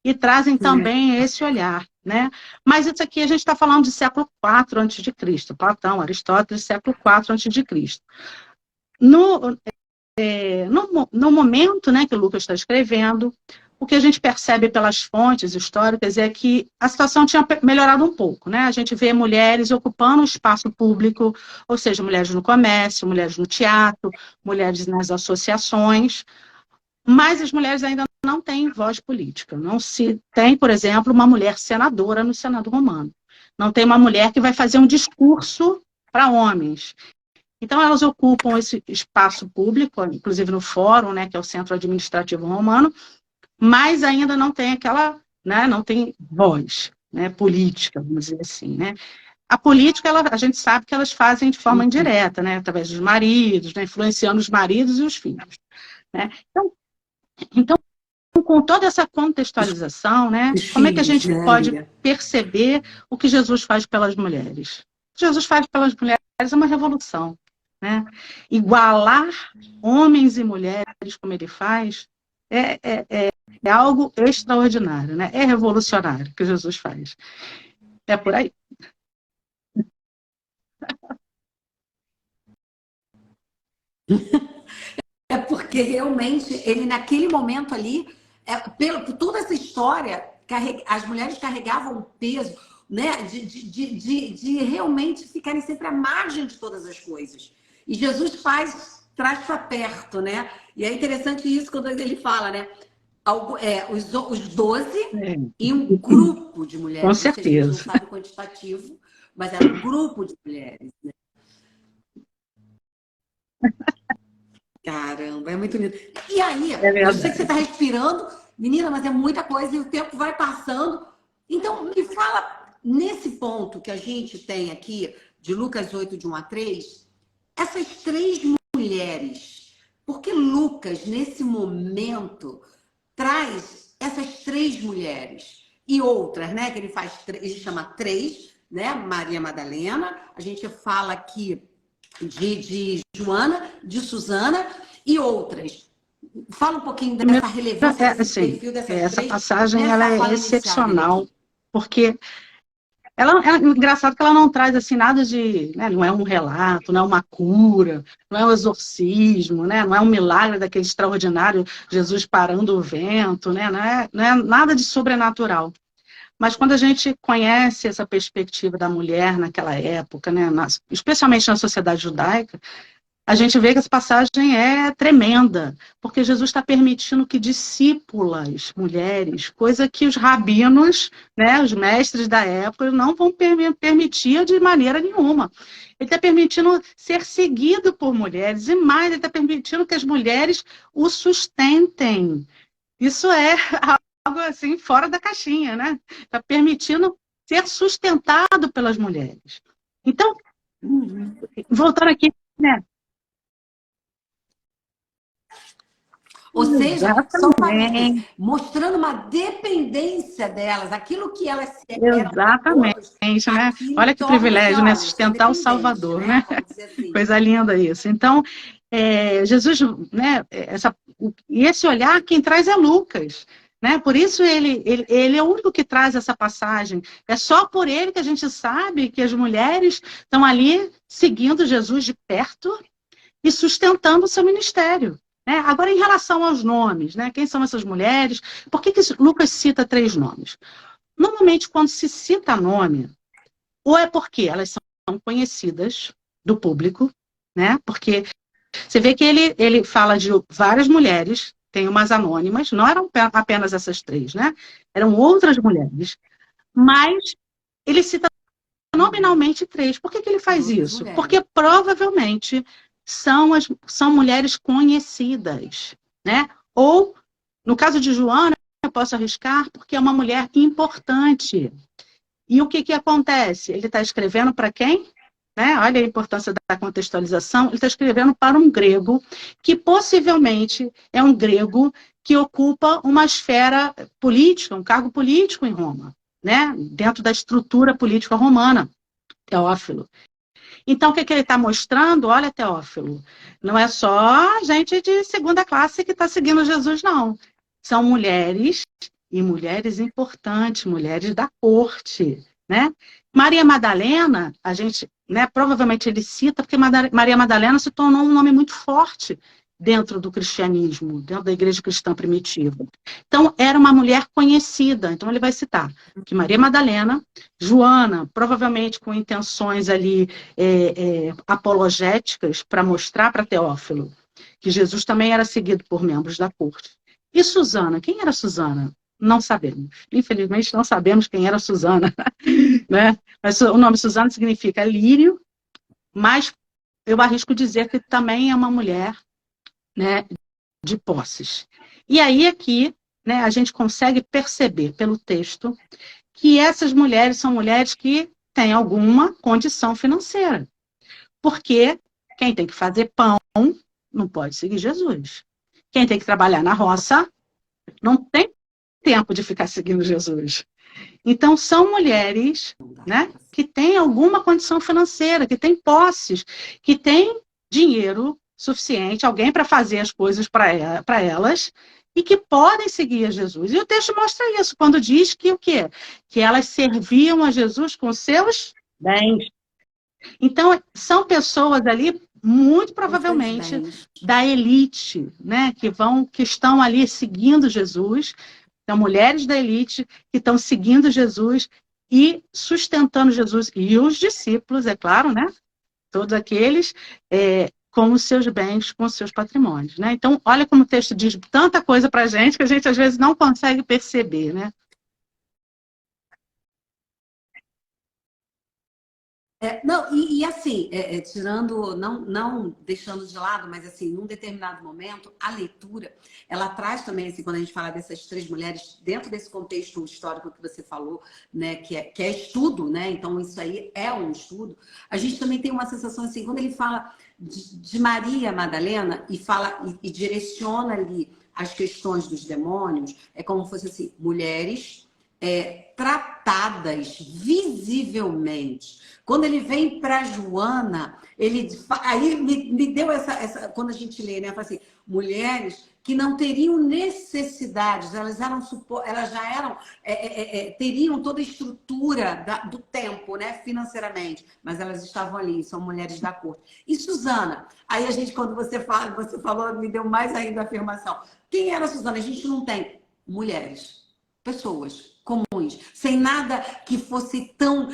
e trazem também esse olhar, né? Mas isso aqui a gente está falando de século IV a.C., Platão, Aristóteles, século IV a.C. No momento, né, que o Lucas está escrevendo, o que a gente percebe pelas fontes históricas é que a situação tinha melhorado um pouco, né? A gente vê mulheres ocupando o espaço público, ou seja, mulheres no comércio, mulheres no teatro, mulheres nas associações, mas as mulheres ainda não têm voz política. Não se tem, por exemplo, uma mulher senadora no Senado Romano. Não tem uma mulher que vai fazer um discurso para homens. Então, elas ocupam esse espaço público, inclusive no fórum, né, que é o Centro Administrativo Romano, mas ainda não tem aquela, né, não tem voz, né, política, vamos dizer assim, né. A política, a gente sabe que elas fazem de forma indireta, né, através dos maridos, né, influenciando os maridos e os filhos, né. Então, com toda essa contextualização, né, como é que a gente pode perceber o que Jesus faz pelas mulheres? O que Jesus faz pelas mulheres é uma revolução, né? Igualar homens e mulheres, como ele faz, é algo extraordinário, né? É revolucionário o que Jesus faz. É por aí. É porque realmente ele, naquele momento ali, por toda essa história, as mulheres carregavam o peso, né, de realmente ficarem sempre à margem de todas as coisas. E Jesus traz para perto, né? E é interessante isso quando ele fala, né? Os 12 e um grupo de mulheres. Com certeza. A gente não sabe o quantitativo, mas era um grupo de mulheres, né? Caramba, é muito lindo. E aí, eu sei que você está respirando, menina, mas é muita coisa e o tempo vai passando. Então, me fala, nesse ponto que a gente tem aqui, de Lucas 8, de 1 a 3, essas três mulheres, porque Lucas, nesse momento, traz essas três mulheres e outras, né? Que ele chama três, né? Maria Madalena, a gente fala aqui de Joana, de Susana e outras. Fala um pouquinho dessa relevância, desse perfil dessas essa três. Essa passagem ela é excepcional, porque é engraçado que ela não traz assim nada de, né, não é um relato, não é uma cura, não é um exorcismo, né, não é um milagre daquele extraordinário Jesus parando o vento, né, não é nada de sobrenatural. Mas quando a gente conhece essa perspectiva da mulher naquela época, né, especialmente na sociedade judaica, a gente vê que essa passagem é tremenda, porque Jesus está permitindo que discípulas, mulheres, coisa que os rabinos, né, os mestres da época, não vão permitir de maneira nenhuma. Ele está permitindo ser seguido por mulheres, e mais, ele está permitindo que as mulheres o sustentem. Isso é algo assim fora da caixinha, né? Está permitindo ser sustentado pelas mulheres. Então, voltando aqui, né? Ou seja, são famílias mostrando uma dependência delas, aquilo que elas eram. Exatamente, né? Olha que privilégio, né? Sustentar o Salvador, né? Assim. Coisa linda isso. Então, Jesus, né? E esse olhar, quem traz é Lucas. Né? Por isso ele é o único que traz essa passagem. É só por ele que a gente sabe que as mulheres estão ali seguindo Jesus de perto e sustentando o seu ministério. Né? Agora, em relação aos nomes, né? Quem são essas mulheres? Por que Lucas cita três nomes? Normalmente, quando se cita nome, Ou é porque elas são conhecidas do público, né? Porque você vê que ele fala de várias mulheres, tem umas anônimas, não eram apenas essas três, né? Eram outras mulheres, mas ele cita nominalmente três. Por que que ele faz isso? Porque provavelmente são mulheres conhecidas, né? Ou, no caso de Joana, eu posso arriscar porque é uma mulher importante. E o que que acontece? Ele está escrevendo para quem? Né? Olha a importância da contextualização. Ele está escrevendo para um grego que possivelmente é um grego que ocupa uma esfera política, um cargo político em Roma, né? Dentro da estrutura política romana, Teófilo. Então, o que que ele está mostrando? Olha, Teófilo, não é só gente de segunda classe que está seguindo Jesus, não. São mulheres, e mulheres importantes, mulheres da corte, né? Maria Madalena, a gente, né, provavelmente ele cita, porque Maria Madalena se tornou um nome muito forte dentro do cristianismo, dentro da igreja cristã primitiva. Então, era uma mulher conhecida. Então, ele vai citar que Maria Madalena, Joana, provavelmente com intenções ali apologéticas para mostrar para Teófilo que Jesus também era seguido por membros da corte. E Susana? Quem era Susana? Não sabemos. Infelizmente, não sabemos quem era Susana. Né? Mas o nome Susana significa lírio, mas eu arrisco dizer que também é uma mulher, né, de posses. E aí aqui, né, a gente consegue perceber pelo texto que essas mulheres são mulheres que têm alguma condição financeira. Porque quem tem que fazer pão não pode seguir Jesus. Quem tem que trabalhar na roça não tem tempo de ficar seguindo Jesus. Então, são mulheres, né, que têm alguma condição financeira, que têm posses, que têm dinheiro suficiente, alguém para fazer as coisas para elas, e que podem seguir a Jesus. E o texto mostra isso, quando diz que o quê? Que elas serviam a Jesus com seus bens. Então, são pessoas ali, muito provavelmente, da elite, né, que estão ali seguindo Jesus. São mulheres da elite que estão seguindo Jesus e sustentando Jesus. E os discípulos, é claro, né? Todos aqueles com os seus bens, com os seus patrimônios. Né? Então, olha como o texto diz tanta coisa para a gente que a gente, às vezes, não consegue perceber. Né? Não, e assim, tirando, não deixando de lado, mas assim, num determinado momento, a leitura, ela traz também, assim, quando a gente fala dessas três mulheres, dentro desse contexto histórico que você falou, né, que é estudo, né? Então, isso aí é um estudo. A gente também tem uma sensação assim, quando ele fala de Maria Madalena e fala e direciona ali as questões dos demônios, é como se fosse assim, mulheres tratadas visivelmente. Quando ele vem para Joana, aí me deu essa. Quando a gente lê, né? Fala assim, mulheres que não teriam necessidades, elas já eram, teriam toda a estrutura do tempo, né? Financeiramente, mas elas estavam ali, são mulheres da corte. E Susana, aí a gente, quando você falou, me deu mais ainda a afirmação. Quem era Susana? A gente não tem mulheres, pessoas comuns, sem nada que fosse tão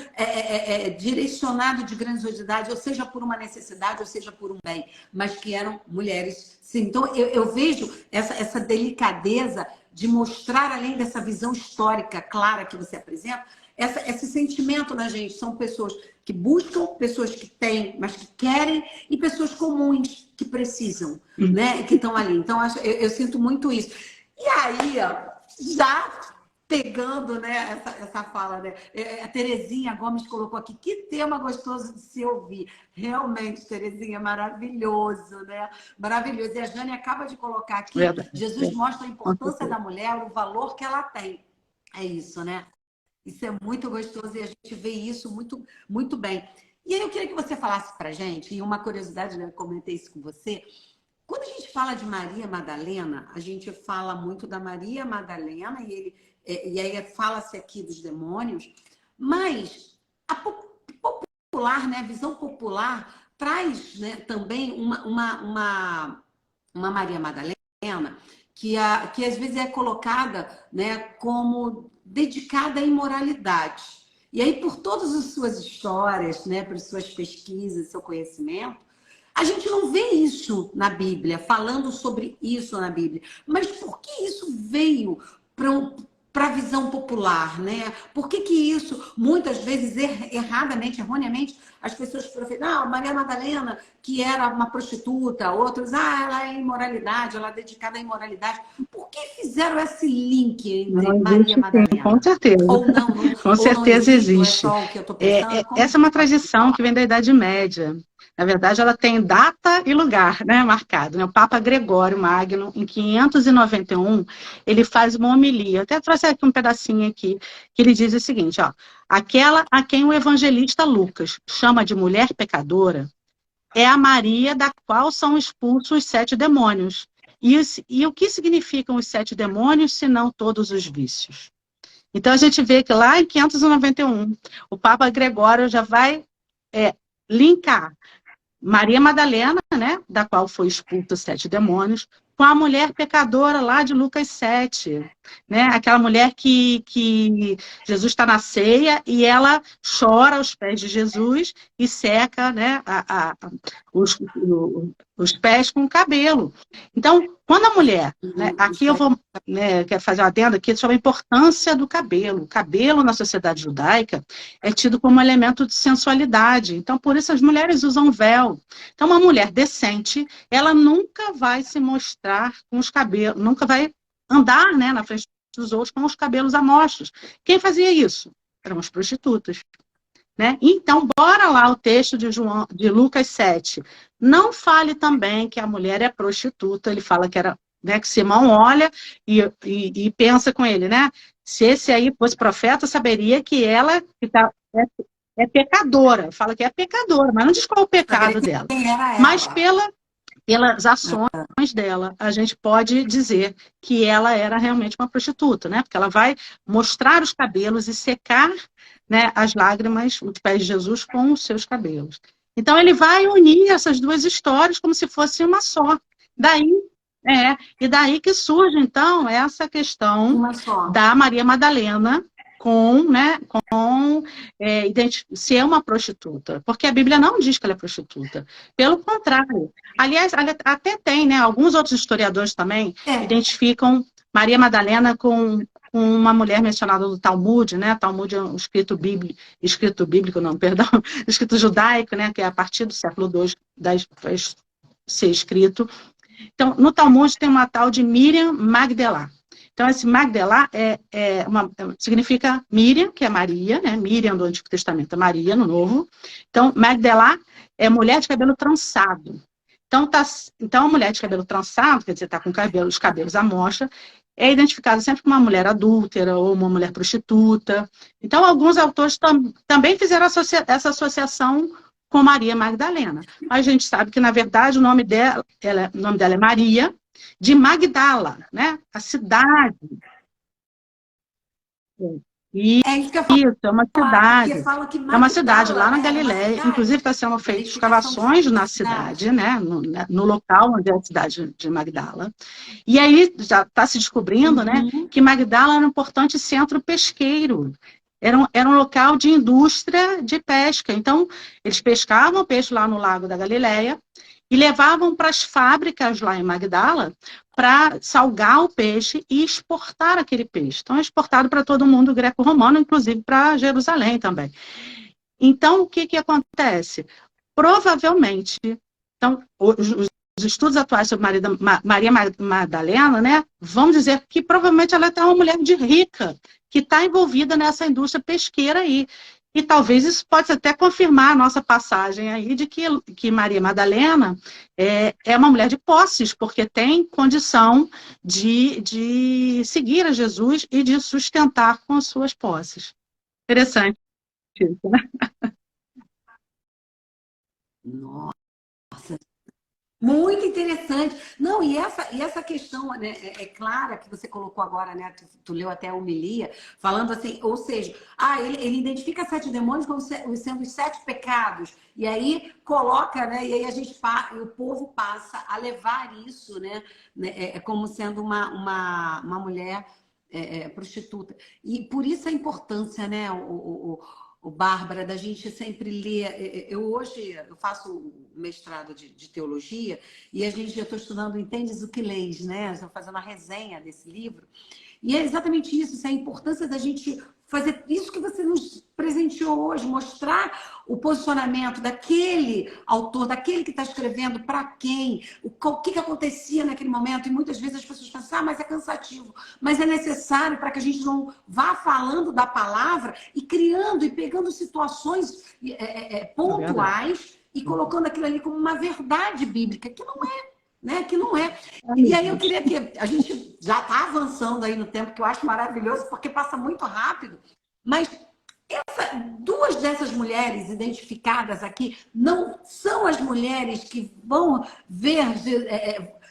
direcionado de grandiosidade, ou seja por uma necessidade, ou seja por um bem, mas que eram mulheres. Sim, então, eu vejo essa delicadeza de mostrar, além dessa visão histórica clara que você apresenta, esse sentimento na gente. São pessoas que buscam, pessoas que têm, mas que querem, e pessoas comuns que precisam, né? Que estão ali. Então, eu sinto muito isso. E aí, ó, já pegando, né, essa fala, né? A Terezinha Gomes colocou aqui, que tema gostoso de se ouvir. Realmente, Terezinha, maravilhoso, né? Maravilhoso. E a Jane acaba de colocar aqui, Jesus mostra a importância da mulher, o valor que ela tem. É isso, né? Isso é muito gostoso e a gente vê isso muito, muito bem. E aí eu queria que você falasse pra gente, e uma curiosidade, né, eu comentei isso com você. Quando a gente fala de Maria Madalena, a gente fala muito da Maria Madalena e aí fala-se aqui dos demônios, mas a popular, né, a visão popular traz, né, também uma Maria Madalena que às vezes é colocada, né, como dedicada à imoralidade. E aí, por todas as suas histórias, né, por suas pesquisas, seu conhecimento, a gente não vê isso na Bíblia, falando sobre isso na Bíblia. Mas por que isso veio para a visão popular, né? Por que isso, muitas vezes, erradamente, erroneamente, as pessoas profetizam, ah, Maria Madalena, que era uma prostituta, outros, ah, ela é imoralidade, ela é dedicada à imoralidade. Por que fizeram esse link entre Não Maria existe, sim, com Madalena? certeza. Ou não, não, Com ou não certeza existe, ou é existe. só o que eu estou pensando? Como Essa é que uma pode tradição que vem da Idade Média. Na verdade, ela tem data e lugar, né, marcado, né? O Papa Gregório Magno, em 591, ele faz uma homilia. Até trouxe aqui um pedacinho aqui, que ele diz o seguinte, ó, aquela a quem o evangelista Lucas chama de mulher pecadora é a Maria da qual são expulsos os 7 demônios. E o que significam os 7 demônios, se não todos os vícios? Então, a gente vê que lá em 591, o Papa Gregório já vai linkar Maria Madalena, né, da qual foi expulso os 7 demônios, com a mulher pecadora lá de Lucas 7, né, aquela mulher que Jesus está na ceia e ela chora aos pés de Jesus e seca, né, os, os pés com o cabelo. Então, quando a mulher, né, aqui eu vou, né, quero fazer uma adenda aqui sobre a importância do cabelo. O cabelo na sociedade judaica é tido como um elemento de sensualidade. Então, por isso as mulheres usam véu. Então, uma mulher decente, ela nunca vai se mostrar com os cabelos, nunca vai andar, né, na frente dos outros com os cabelos a mostros. Quem fazia isso? Eram as prostitutas. Né? Então, bora lá o texto de Lucas 7. Não fale também que a mulher é prostituta. Ele fala que era, né, que Simão olha e pensa com ele, né? Se esse aí fosse profeta, saberia que ela é pecadora. Fala que é pecadora, mas não diz qual é o pecado dela. quem era Mas ela? pelas ações dela, a gente pode dizer que ela era realmente uma prostituta, né? Porque ela vai mostrar os cabelos e secar, né, as lágrimas, os pés de Jesus com os seus cabelos. Então, ele vai unir essas duas histórias como se fosse uma só. Daí, e daí que surge, então, essa questão Uma só. da Maria Madalena né, se é uma prostituta, porque a Bíblia não diz que ela é prostituta. Pelo contrário. Aliás, até tem, né, alguns outros historiadores também identificam Maria Madalena com uma mulher mencionada no Talmud, né? Talmud é um escrito bíblico, não, perdão, escrito judaico, né? Que é a partir do século II vai ser escrito. Então, no Talmud tem uma tal de Miriam Magdalá. Então, esse Magdalá significa Miriam, que é Maria, né? Miriam do Antigo Testamento, é Maria no Novo. Então, Magdalá é mulher de cabelo trançado. Então, a mulher de cabelo trançado, quer dizer, está com os cabelos à mostra, é identificada sempre como uma mulher adúltera ou uma mulher prostituta. Então, alguns autores também fizeram essa associação com Maria Magdalena. Mas a gente sabe que, na verdade, o nome dela é Maria de Magdala, né? A cidade. Isso que eu falo. Isso, é uma cidade. Que É uma cidade lá na né, Galileia. Inclusive, está sendo feitas escavações na cidade, né? No local onde é a cidade de Magdala. E aí já está se descobrindo, né, que Magdala era um importante centro pesqueiro. Era um local de indústria de pesca. Então, eles pescavam peixe lá no Lago da Galileia e levavam para as fábricas lá em Magdala para salgar o peixe e exportar aquele peixe. Então, é exportado para todo mundo greco-romano, inclusive para Jerusalém também. Então, o que acontece? Provavelmente, então, os estudos atuais sobre Maria Madalena, né, vão dizer que provavelmente ela é uma mulher de rica, que está envolvida nessa indústria pesqueira aí. E talvez isso possa até confirmar a nossa passagem aí de que Maria Madalena é uma mulher de posses, porque tem condição de seguir a Jesus e de sustentar com as suas posses. Interessante isso, né? Nossa, muito interessante. Não, e essa questão, né, clara que você colocou agora, né? Tu leu até a homilia, falando assim, ou seja, ele identifica 7 demônios como sendo os 7 pecados. E aí coloca, né? E aí o povo passa a levar isso, né? Como sendo uma mulher prostituta. E por isso a importância, né, o Bárbara, da gente sempre ler. Hoje eu faço mestrado de teologia e a gente já estou estudando Entendes o que Leis, né? Estou fazendo uma resenha desse livro. E é exatamente isso, a importância da gente fazer isso que você nos presenteou hoje, mostrar o posicionamento daquele autor, daquele que está escrevendo, para quem, o que acontecia naquele momento. E muitas vezes as pessoas pensam, mas é cansativo. Mas é necessário para que a gente não vá falando da palavra e criando e pegando situações pontuais e colocando aquilo ali como uma verdade bíblica, que não é. Né? Que não é. E aí eu queria que a gente já está avançando aí no tempo, que eu acho maravilhoso, porque passa muito rápido, mas duas dessas mulheres identificadas aqui não são as mulheres que vão ver,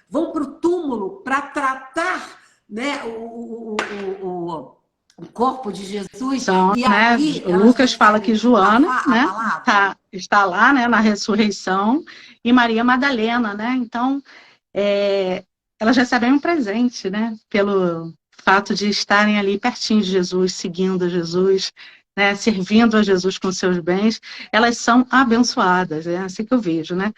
vão para o túmulo para tratar, né, o corpo de Jesus. Então, e né, aí, o Lucas fala que Joana, né, está lá, né, na ressurreição, e Maria Madalena, né? Então, elas recebem um presente, né? Pelo fato de estarem ali pertinho de Jesus, seguindo Jesus, né? Servindo a Jesus com seus bens, elas são abençoadas, é assim que eu vejo, né?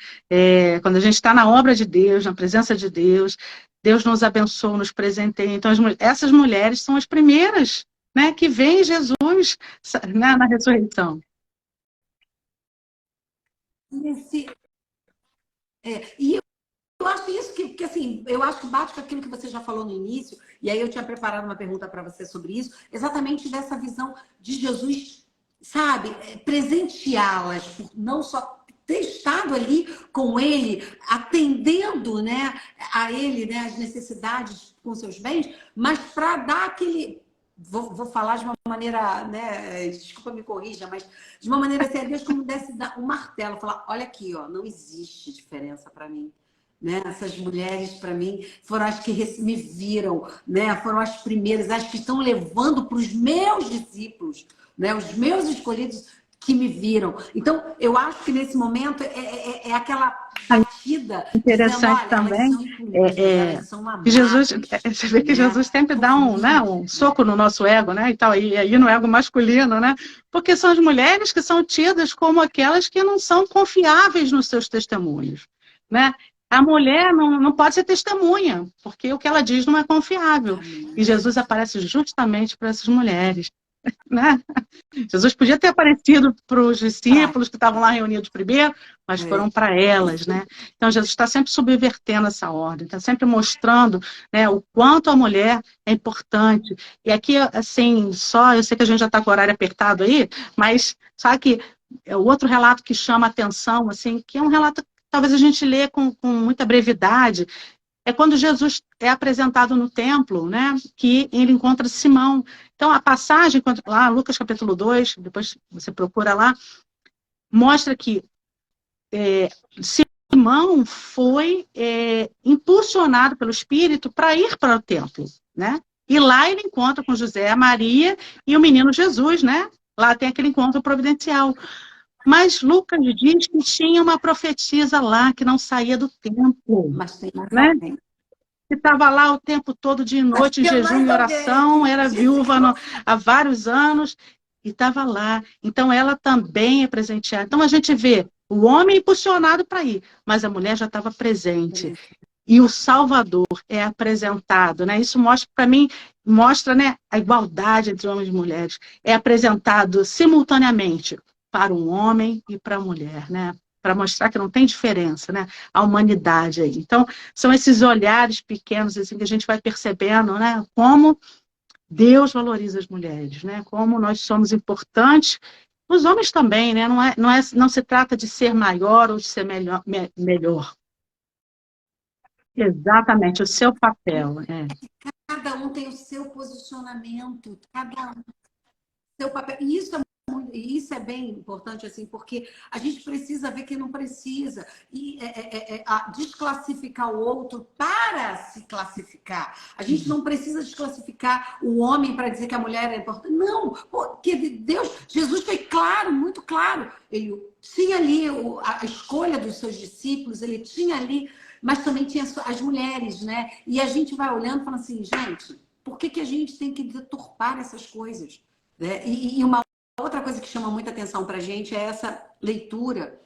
Quando a gente está na obra de Deus, na presença de Deus, Deus nos abençoa, nos presenteia. Então, essas mulheres são as primeiras, né, que veem Jesus, né, na ressurreição. E eu acho isso que assim, eu acho que bate com aquilo que você já falou no início, e aí eu tinha preparado uma pergunta para você sobre isso, exatamente dessa visão de Jesus, sabe, presenteá-las, não só ter estado ali com ele, atendendo, né, a ele, né, as necessidades com seus bens, mas para dar aquele... Vou falar de uma maneira, né, desculpa, me corrija, mas de uma maneira séria, como desse dar um martelo, falar, olha aqui, ó, não existe diferença para mim. Né? Essas mulheres, para mim, foram as que me viram, né? Foram as primeiras, as que estão levando para os meus discípulos, né? Os meus escolhidos que me viram. Então, eu acho que nesse momento é aquela batida. Interessante dizendo, também elas são amadas, Jesus, você vê que, né? Jesus sempre dá um soco no nosso ego, né? E aí no ego masculino, né? Porque são as mulheres que são tidas como aquelas que não são confiáveis nos seus testemunhos, né? A mulher não pode ser testemunha, porque o que ela diz não é confiável. E Jesus aparece justamente para essas mulheres, né? Jesus podia ter aparecido para os discípulos que estavam lá reunidos primeiro, mas foram para elas, né? Então, Jesus está sempre subvertendo essa ordem, está sempre mostrando, né, o quanto a mulher é importante. E aqui, assim, eu sei que a gente já está com o horário apertado aí, mas sabe que é o outro relato que chama a atenção, assim, que é um relato que talvez a gente lê com muita brevidade, é quando Jesus é apresentado no templo, né, que ele encontra Simão. Então, a passagem, lá, Lucas capítulo 2, depois você procura lá, mostra que Simão foi impulsionado pelo Espírito para ir para o templo, né? E lá ele encontra com José, Maria e o menino Jesus, né? Lá tem aquele encontro providencial. Mas Lucas diz que tinha uma profetisa lá que não saía do templo. Mas tem mais né? alguém. Que estava lá o tempo todo, de noite, em jejum e oração, era viúva há vários anos, e estava lá. Então, ela também é presenteada. Então, a gente vê o homem impulsionado para ir, mas a mulher já estava presente. E o Salvador é apresentado, né? Isso mostra, para mim, né, a igualdade entre homens e mulheres. É apresentado simultaneamente para um homem e para a mulher, né? Para mostrar que não tem diferença, né? A humanidade aí. Então, são esses olhares pequenos assim, que a gente vai percebendo, né? Como Deus valoriza as mulheres, né? Como nós somos importantes. Os homens também, né? Não se trata de ser maior ou de ser melhor. Exatamente, o seu papel. Cada um tem o seu posicionamento, cada um seu papel. E isso é bem importante, assim, porque a gente precisa ver que não precisa e desclassificar o outro para se classificar. A gente não precisa desclassificar o homem para dizer que a mulher é importante. Não, porque Jesus foi claro, muito claro. Ele tinha ali a escolha dos seus discípulos, ele tinha ali, mas também tinha as mulheres, né? E a gente vai olhando e falando assim, gente, por que que a gente tem que deturpar essas coisas? Né? E uma outra coisa que chama muita atenção para a gente é essa leitura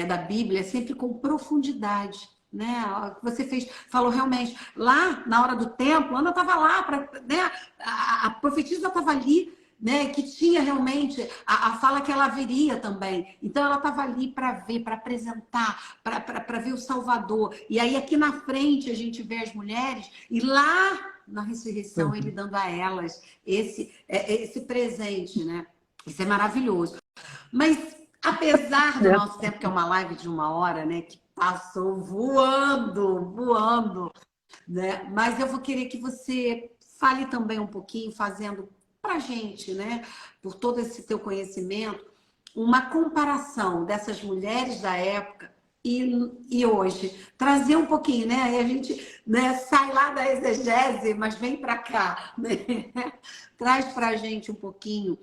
da Bíblia, sempre com profundidade. Né? Você falou realmente, lá na hora do templo, Ana estava lá, né? A profetisa estava ali, né, que tinha realmente a fala que ela veria também. Então, ela estava ali para ver, para apresentar, para ver o Salvador. E aí, aqui na frente, a gente vê as mulheres, e lá na ressurreição, ele dando a elas esse presente, né? Isso é maravilhoso. Mas, apesar do nosso tempo, que é uma live de 1 hora, né, que passou voando, né? Mas eu vou querer que você fale também um pouquinho, fazendo para a gente, né, por todo esse teu conhecimento, uma comparação dessas mulheres da época e hoje. Trazer um pouquinho, né? Aí a gente, né, sai lá da exegese, mas vem para cá, né? Traz para a gente um pouquinho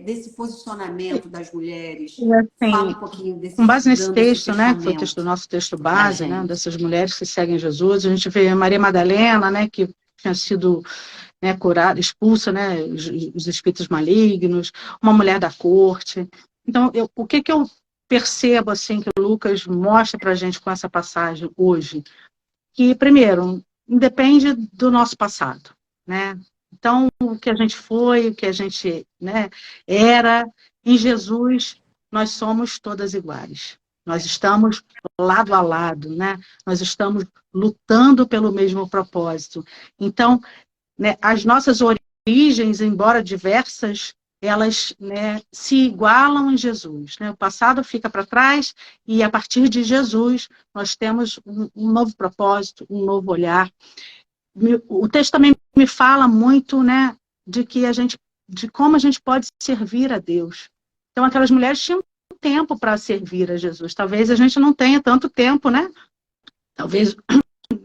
desse posicionamento das mulheres. Assim, Fala um pouquinho desse, com base nesse texto, né, que foi o nosso texto base, né, dessas mulheres que seguem Jesus, a gente vê Maria Madalena, né, que tinha sido, né, curada, expulsa, né, os espíritos malignos, uma mulher da corte. Então, o que eu percebo, assim, que o Lucas mostra para a gente com essa passagem hoje? Que, primeiro, independe do nosso passado, né? Então, o que a gente foi, o que a gente, né, era, em Jesus, nós somos todas iguais. Nós estamos lado a lado, né? Nós estamos lutando pelo mesmo propósito. Então, né, as nossas origens, embora diversas, elas, né, se igualam em Jesus. Né? O passado fica para trás e, a partir de Jesus, nós temos um novo propósito, um novo olhar. O texto também me fala muito, né, de como a gente pode servir a Deus. Então, aquelas mulheres tinham tempo para servir a Jesus. Talvez a gente não tenha tanto tempo, né? Talvez,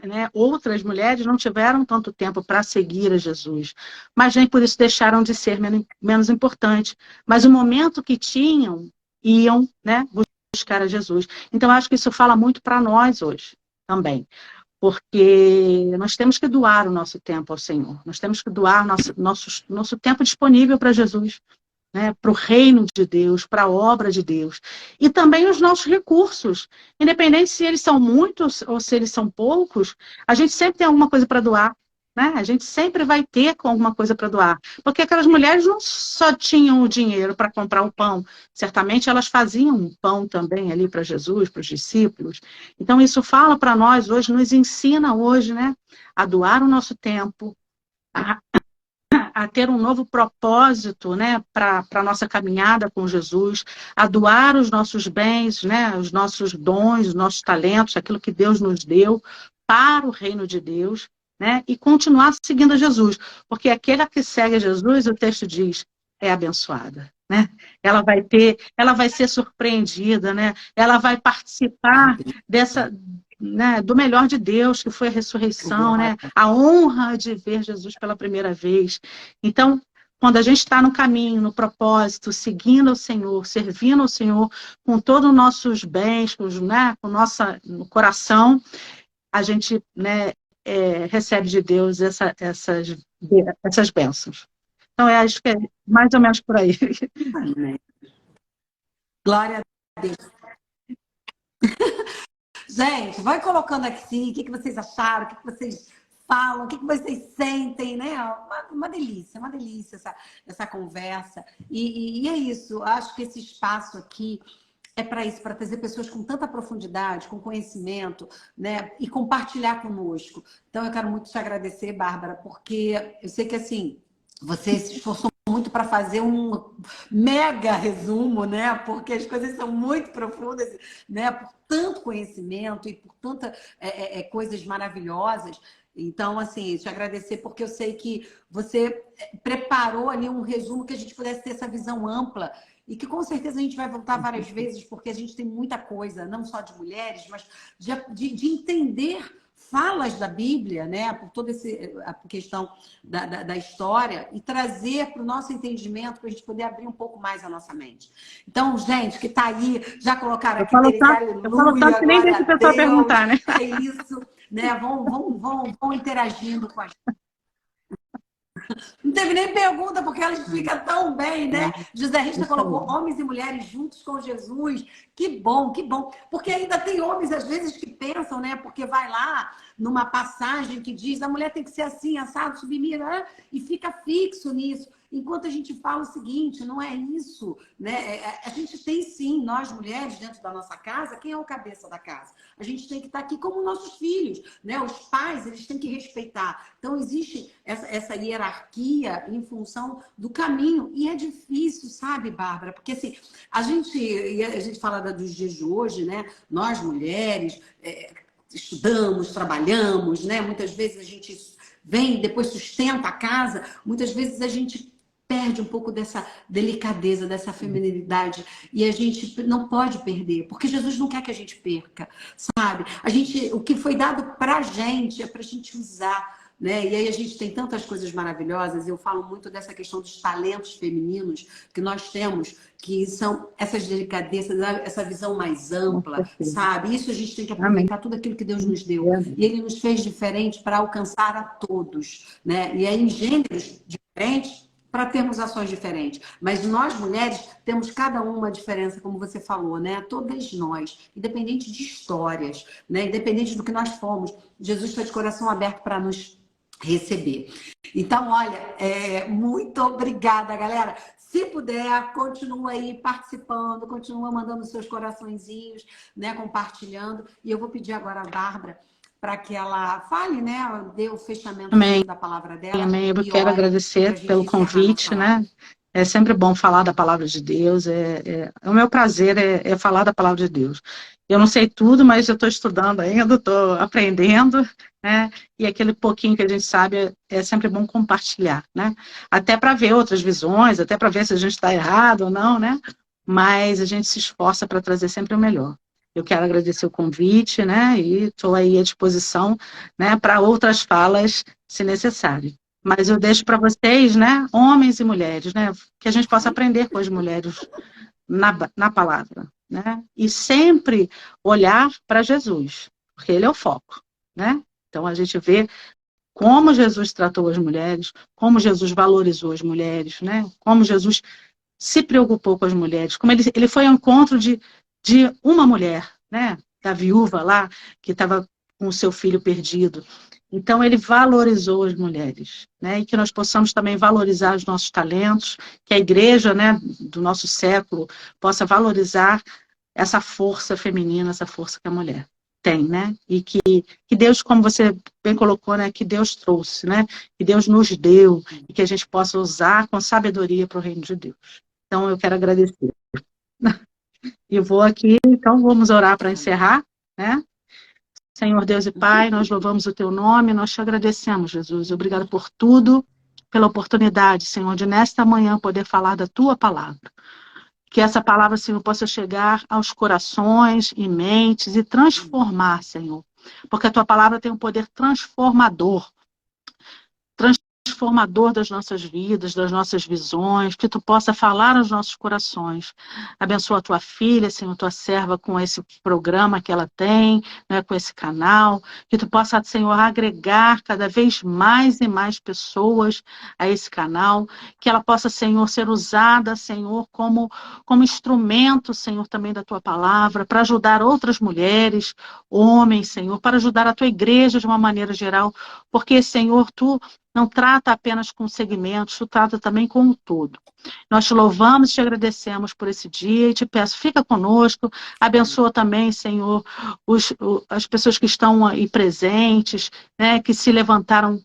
né, outras mulheres não tiveram tanto tempo para seguir a Jesus, mas nem por isso deixaram de ser menos importantes. Mas o momento que tinham, iam, né, buscar a Jesus. Então, acho que isso fala muito para nós hoje também, porque nós temos que doar o nosso tempo ao Senhor, nós temos que doar nosso tempo disponível para Jesus, né, para o reino de Deus, para a obra de Deus. E também os nossos recursos, independente se eles são muitos ou se eles são poucos, a gente sempre tem alguma coisa para doar, né? A gente sempre vai ter alguma coisa para doar. Porque aquelas mulheres não só tinham o dinheiro para comprar o pão, certamente elas faziam um pão também ali para Jesus, para os discípulos. Então isso fala para nós hoje, nos ensina hoje, né, a doar o nosso tempo, a ter um novo propósito, né, para a nossa caminhada com Jesus, a doar os nossos bens, né, os nossos dons, os nossos talentos, aquilo que Deus nos deu para o reino de Deus, né, e continuar seguindo a Jesus, porque aquela que segue a Jesus, o texto diz, é abençoada, né? Ela vai ser surpreendida, né? Ela vai participar né, do melhor de Deus, que foi a ressurreição, né? A honra de ver Jesus pela primeira vez. Então, quando a gente está no caminho, no propósito, seguindo o Senhor, servindo ao Senhor, com todos os nossos bens, né, no coração, a gente, né, recebe de Deus essas bênçãos. Então, acho que é mais ou menos por aí. Glória a Deus. Gente, vai colocando aqui o que vocês acharam, o que vocês falam, o que vocês sentem, né? Uma delícia essa conversa. E é isso, acho que esse espaço aqui é para isso, para trazer pessoas com tanta profundidade, com conhecimento, né? E compartilhar conosco. Então, eu quero muito te agradecer, Bárbara, porque eu sei que, assim, você se esforçou muito para fazer um mega resumo, né? Porque as coisas são muito profundas, né? Por tanto conhecimento e por tantas coisas maravilhosas. Então, assim, te agradecer porque eu sei que você preparou ali um resumo que a gente pudesse ter essa visão ampla e que com certeza a gente vai voltar várias vezes porque a gente tem muita coisa, não só de mulheres, mas de entender falas da Bíblia, né, por toda a questão da história e trazer para o nosso entendimento para a gente poder abrir um pouco mais a nossa mente. Então, gente, que está aí, já colocaram aqui, eu falo tanto que nem deixa o pessoal perguntar, né? É isso, né? Vão interagindo com a gente. Não teve nem pergunta, porque ela explica tão bem, né? José Rista colocou homens e mulheres juntos com Jesus. Que bom, que bom. Porque ainda tem homens, às vezes, que pensam, né? Porque vai lá numa passagem que diz a mulher tem que ser assim, assado, submissa, né? E fica fixo nisso. Enquanto a gente fala o seguinte, não é isso, né? A gente tem sim, nós mulheres, dentro da nossa casa, quem é o cabeça da casa? A gente tem que estar aqui como nossos filhos, né? Os pais, eles têm que respeitar. Então, existe essa hierarquia em função do caminho. E é difícil, sabe, Bárbara? Porque, assim, a gente fala dos dias de hoje, né? Nós, mulheres, estudamos, trabalhamos, né? Muitas vezes a gente vem, depois sustenta a casa. Muitas vezes a gente perde um pouco dessa delicadeza, dessa feminilidade, e a gente não pode perder, porque Jesus não quer que a gente perca, sabe? O que foi dado pra gente é pra gente usar, né? E aí a gente tem tantas coisas maravilhosas, eu falo muito dessa questão dos talentos femininos que nós temos, que são essas delicadezas, essa visão mais ampla, sabe? Isso a gente tem que aproveitar tudo aquilo que Deus nos deu. E Ele nos fez diferente para alcançar a todos, né? E aí em gêneros diferentes, para termos ações diferentes. Mas nós, mulheres, temos cada uma diferença, como você falou, né? Todas nós, independente de histórias, né? Independente do que nós fomos, Jesus está de coração aberto para nos receber. Então, olha, muito obrigada, galera. Se puder, continua aí participando, continua mandando seus coraçõezinhos, né? Compartilhando. E eu vou pedir agora a Bárbara para que ela fale, né? Dê o fechamento da palavra dela. Amém. Eu quero agradecer pelo convite, né? É sempre bom falar da palavra de Deus. O meu prazer é falar da palavra de Deus. Eu não sei tudo, mas eu estou estudando ainda, estou aprendendo, né? E aquele pouquinho que a gente sabe é sempre bom compartilhar, né? Até para ver outras visões, até para ver se a gente está errado ou não, né? Mas a gente se esforça para trazer sempre o melhor. Eu quero agradecer o convite, né? E estou aí à disposição, né? Para outras falas, se necessário. Mas eu deixo para vocês, né? Homens e mulheres, né? Que a gente possa aprender com as mulheres na palavra, né? E sempre olhar para Jesus, porque Ele é o foco, né? Então a gente vê como Jesus tratou as mulheres, como Jesus valorizou as mulheres, né? Como Jesus se preocupou com as mulheres, como ele foi ao encontro de uma mulher, né? Da viúva lá, que estava com o seu filho perdido. Então, ele valorizou as mulheres, né? E que nós possamos também valorizar os nossos talentos, que a igreja, né, do nosso século possa valorizar essa força feminina, essa força que a mulher tem, né? E que Deus, como você bem colocou, né, que Deus trouxe, né? Que Deus nos deu e que a gente possa usar com sabedoria para o reino de Deus. Então, eu quero agradecer. E vou aqui, então, vamos orar para encerrar, né? Senhor Deus e Pai, nós louvamos o Teu nome, nós te agradecemos, Jesus. Obrigado por tudo, pela oportunidade, Senhor, de nesta manhã poder falar da Tua palavra. Que essa palavra, Senhor, possa chegar aos corações e mentes e transformar, Senhor. Porque a Tua palavra tem um poder transformador das nossas vidas, das nossas visões, que Tu possa falar aos nossos corações. Abençoa a Tua filha, Senhor, Tua serva, com esse programa que ela tem, né, com esse canal, que Tu possa, Senhor, agregar cada vez mais e mais pessoas a esse canal, que ela possa, Senhor, ser usada, Senhor, como instrumento, Senhor, também da Tua palavra, para ajudar outras mulheres, homens, Senhor, para ajudar a Tua igreja de uma maneira geral, porque, Senhor, Tu não trata apenas com segmentos, tu trata também com o todo. Nós te louvamos e te agradecemos por esse dia e te peço, fica conosco, abençoa também, Senhor, as pessoas que estão aí presentes, né, que se levantaram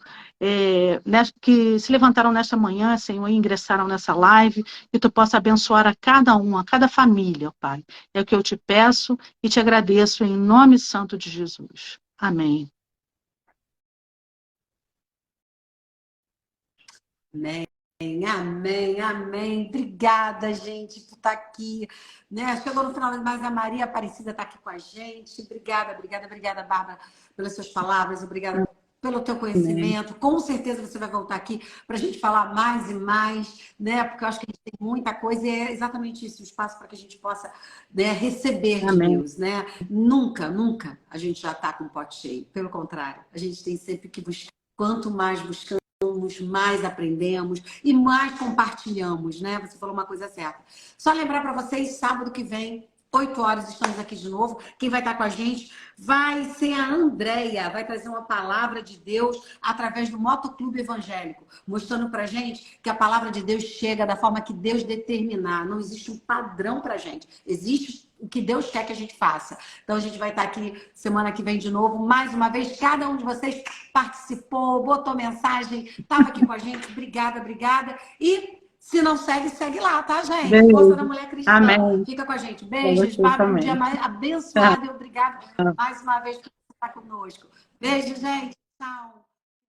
nesta manhã, Senhor, e ingressaram nessa live, que tu possa abençoar a cada a cada família, Pai. É o que eu te peço e te agradeço em nome santo de Jesus. Amém. Amém, amém, amém. Obrigada, gente, por estar aqui. Né? Chegou no final, mas a Maria Aparecida está aqui com a gente. Obrigada, Bárbara, pelas suas palavras. Obrigada pelo teu conhecimento. Com certeza você vai voltar aqui para a gente falar mais e mais, né? Porque eu acho que a gente tem muita coisa e é exatamente isso, o espaço para que a gente possa, né, receber de Deus, né? Nunca a gente já está com o pote cheio. Pelo contrário, a gente tem sempre que buscar. Quanto mais buscamos, amamos, mais aprendemos e mais compartilhamos, né? Você falou uma coisa certa. Só lembrar para vocês, sábado que vem, 8 horas, estamos aqui de novo. Quem vai estar com a gente vai ser a Andréia, vai trazer uma palavra de Deus através do Motoclube Evangélico, mostrando pra gente que a palavra de Deus chega da forma que Deus determinar. Não existe um padrão pra gente. Existe o que Deus quer que a gente faça. Então a gente vai estar aqui semana que vem de novo. Mais uma vez, cada um de vocês participou, botou mensagem, estava aqui com a gente. Obrigada, obrigada. E se não segue, segue lá, tá, gente? Beijo. Força da Mulher Cristã. Amém. Fica com a gente. Beijos, Fábio. Um dia mais abençoado e obrigado mais uma vez por estar conosco. Beijo, gente. Tchau.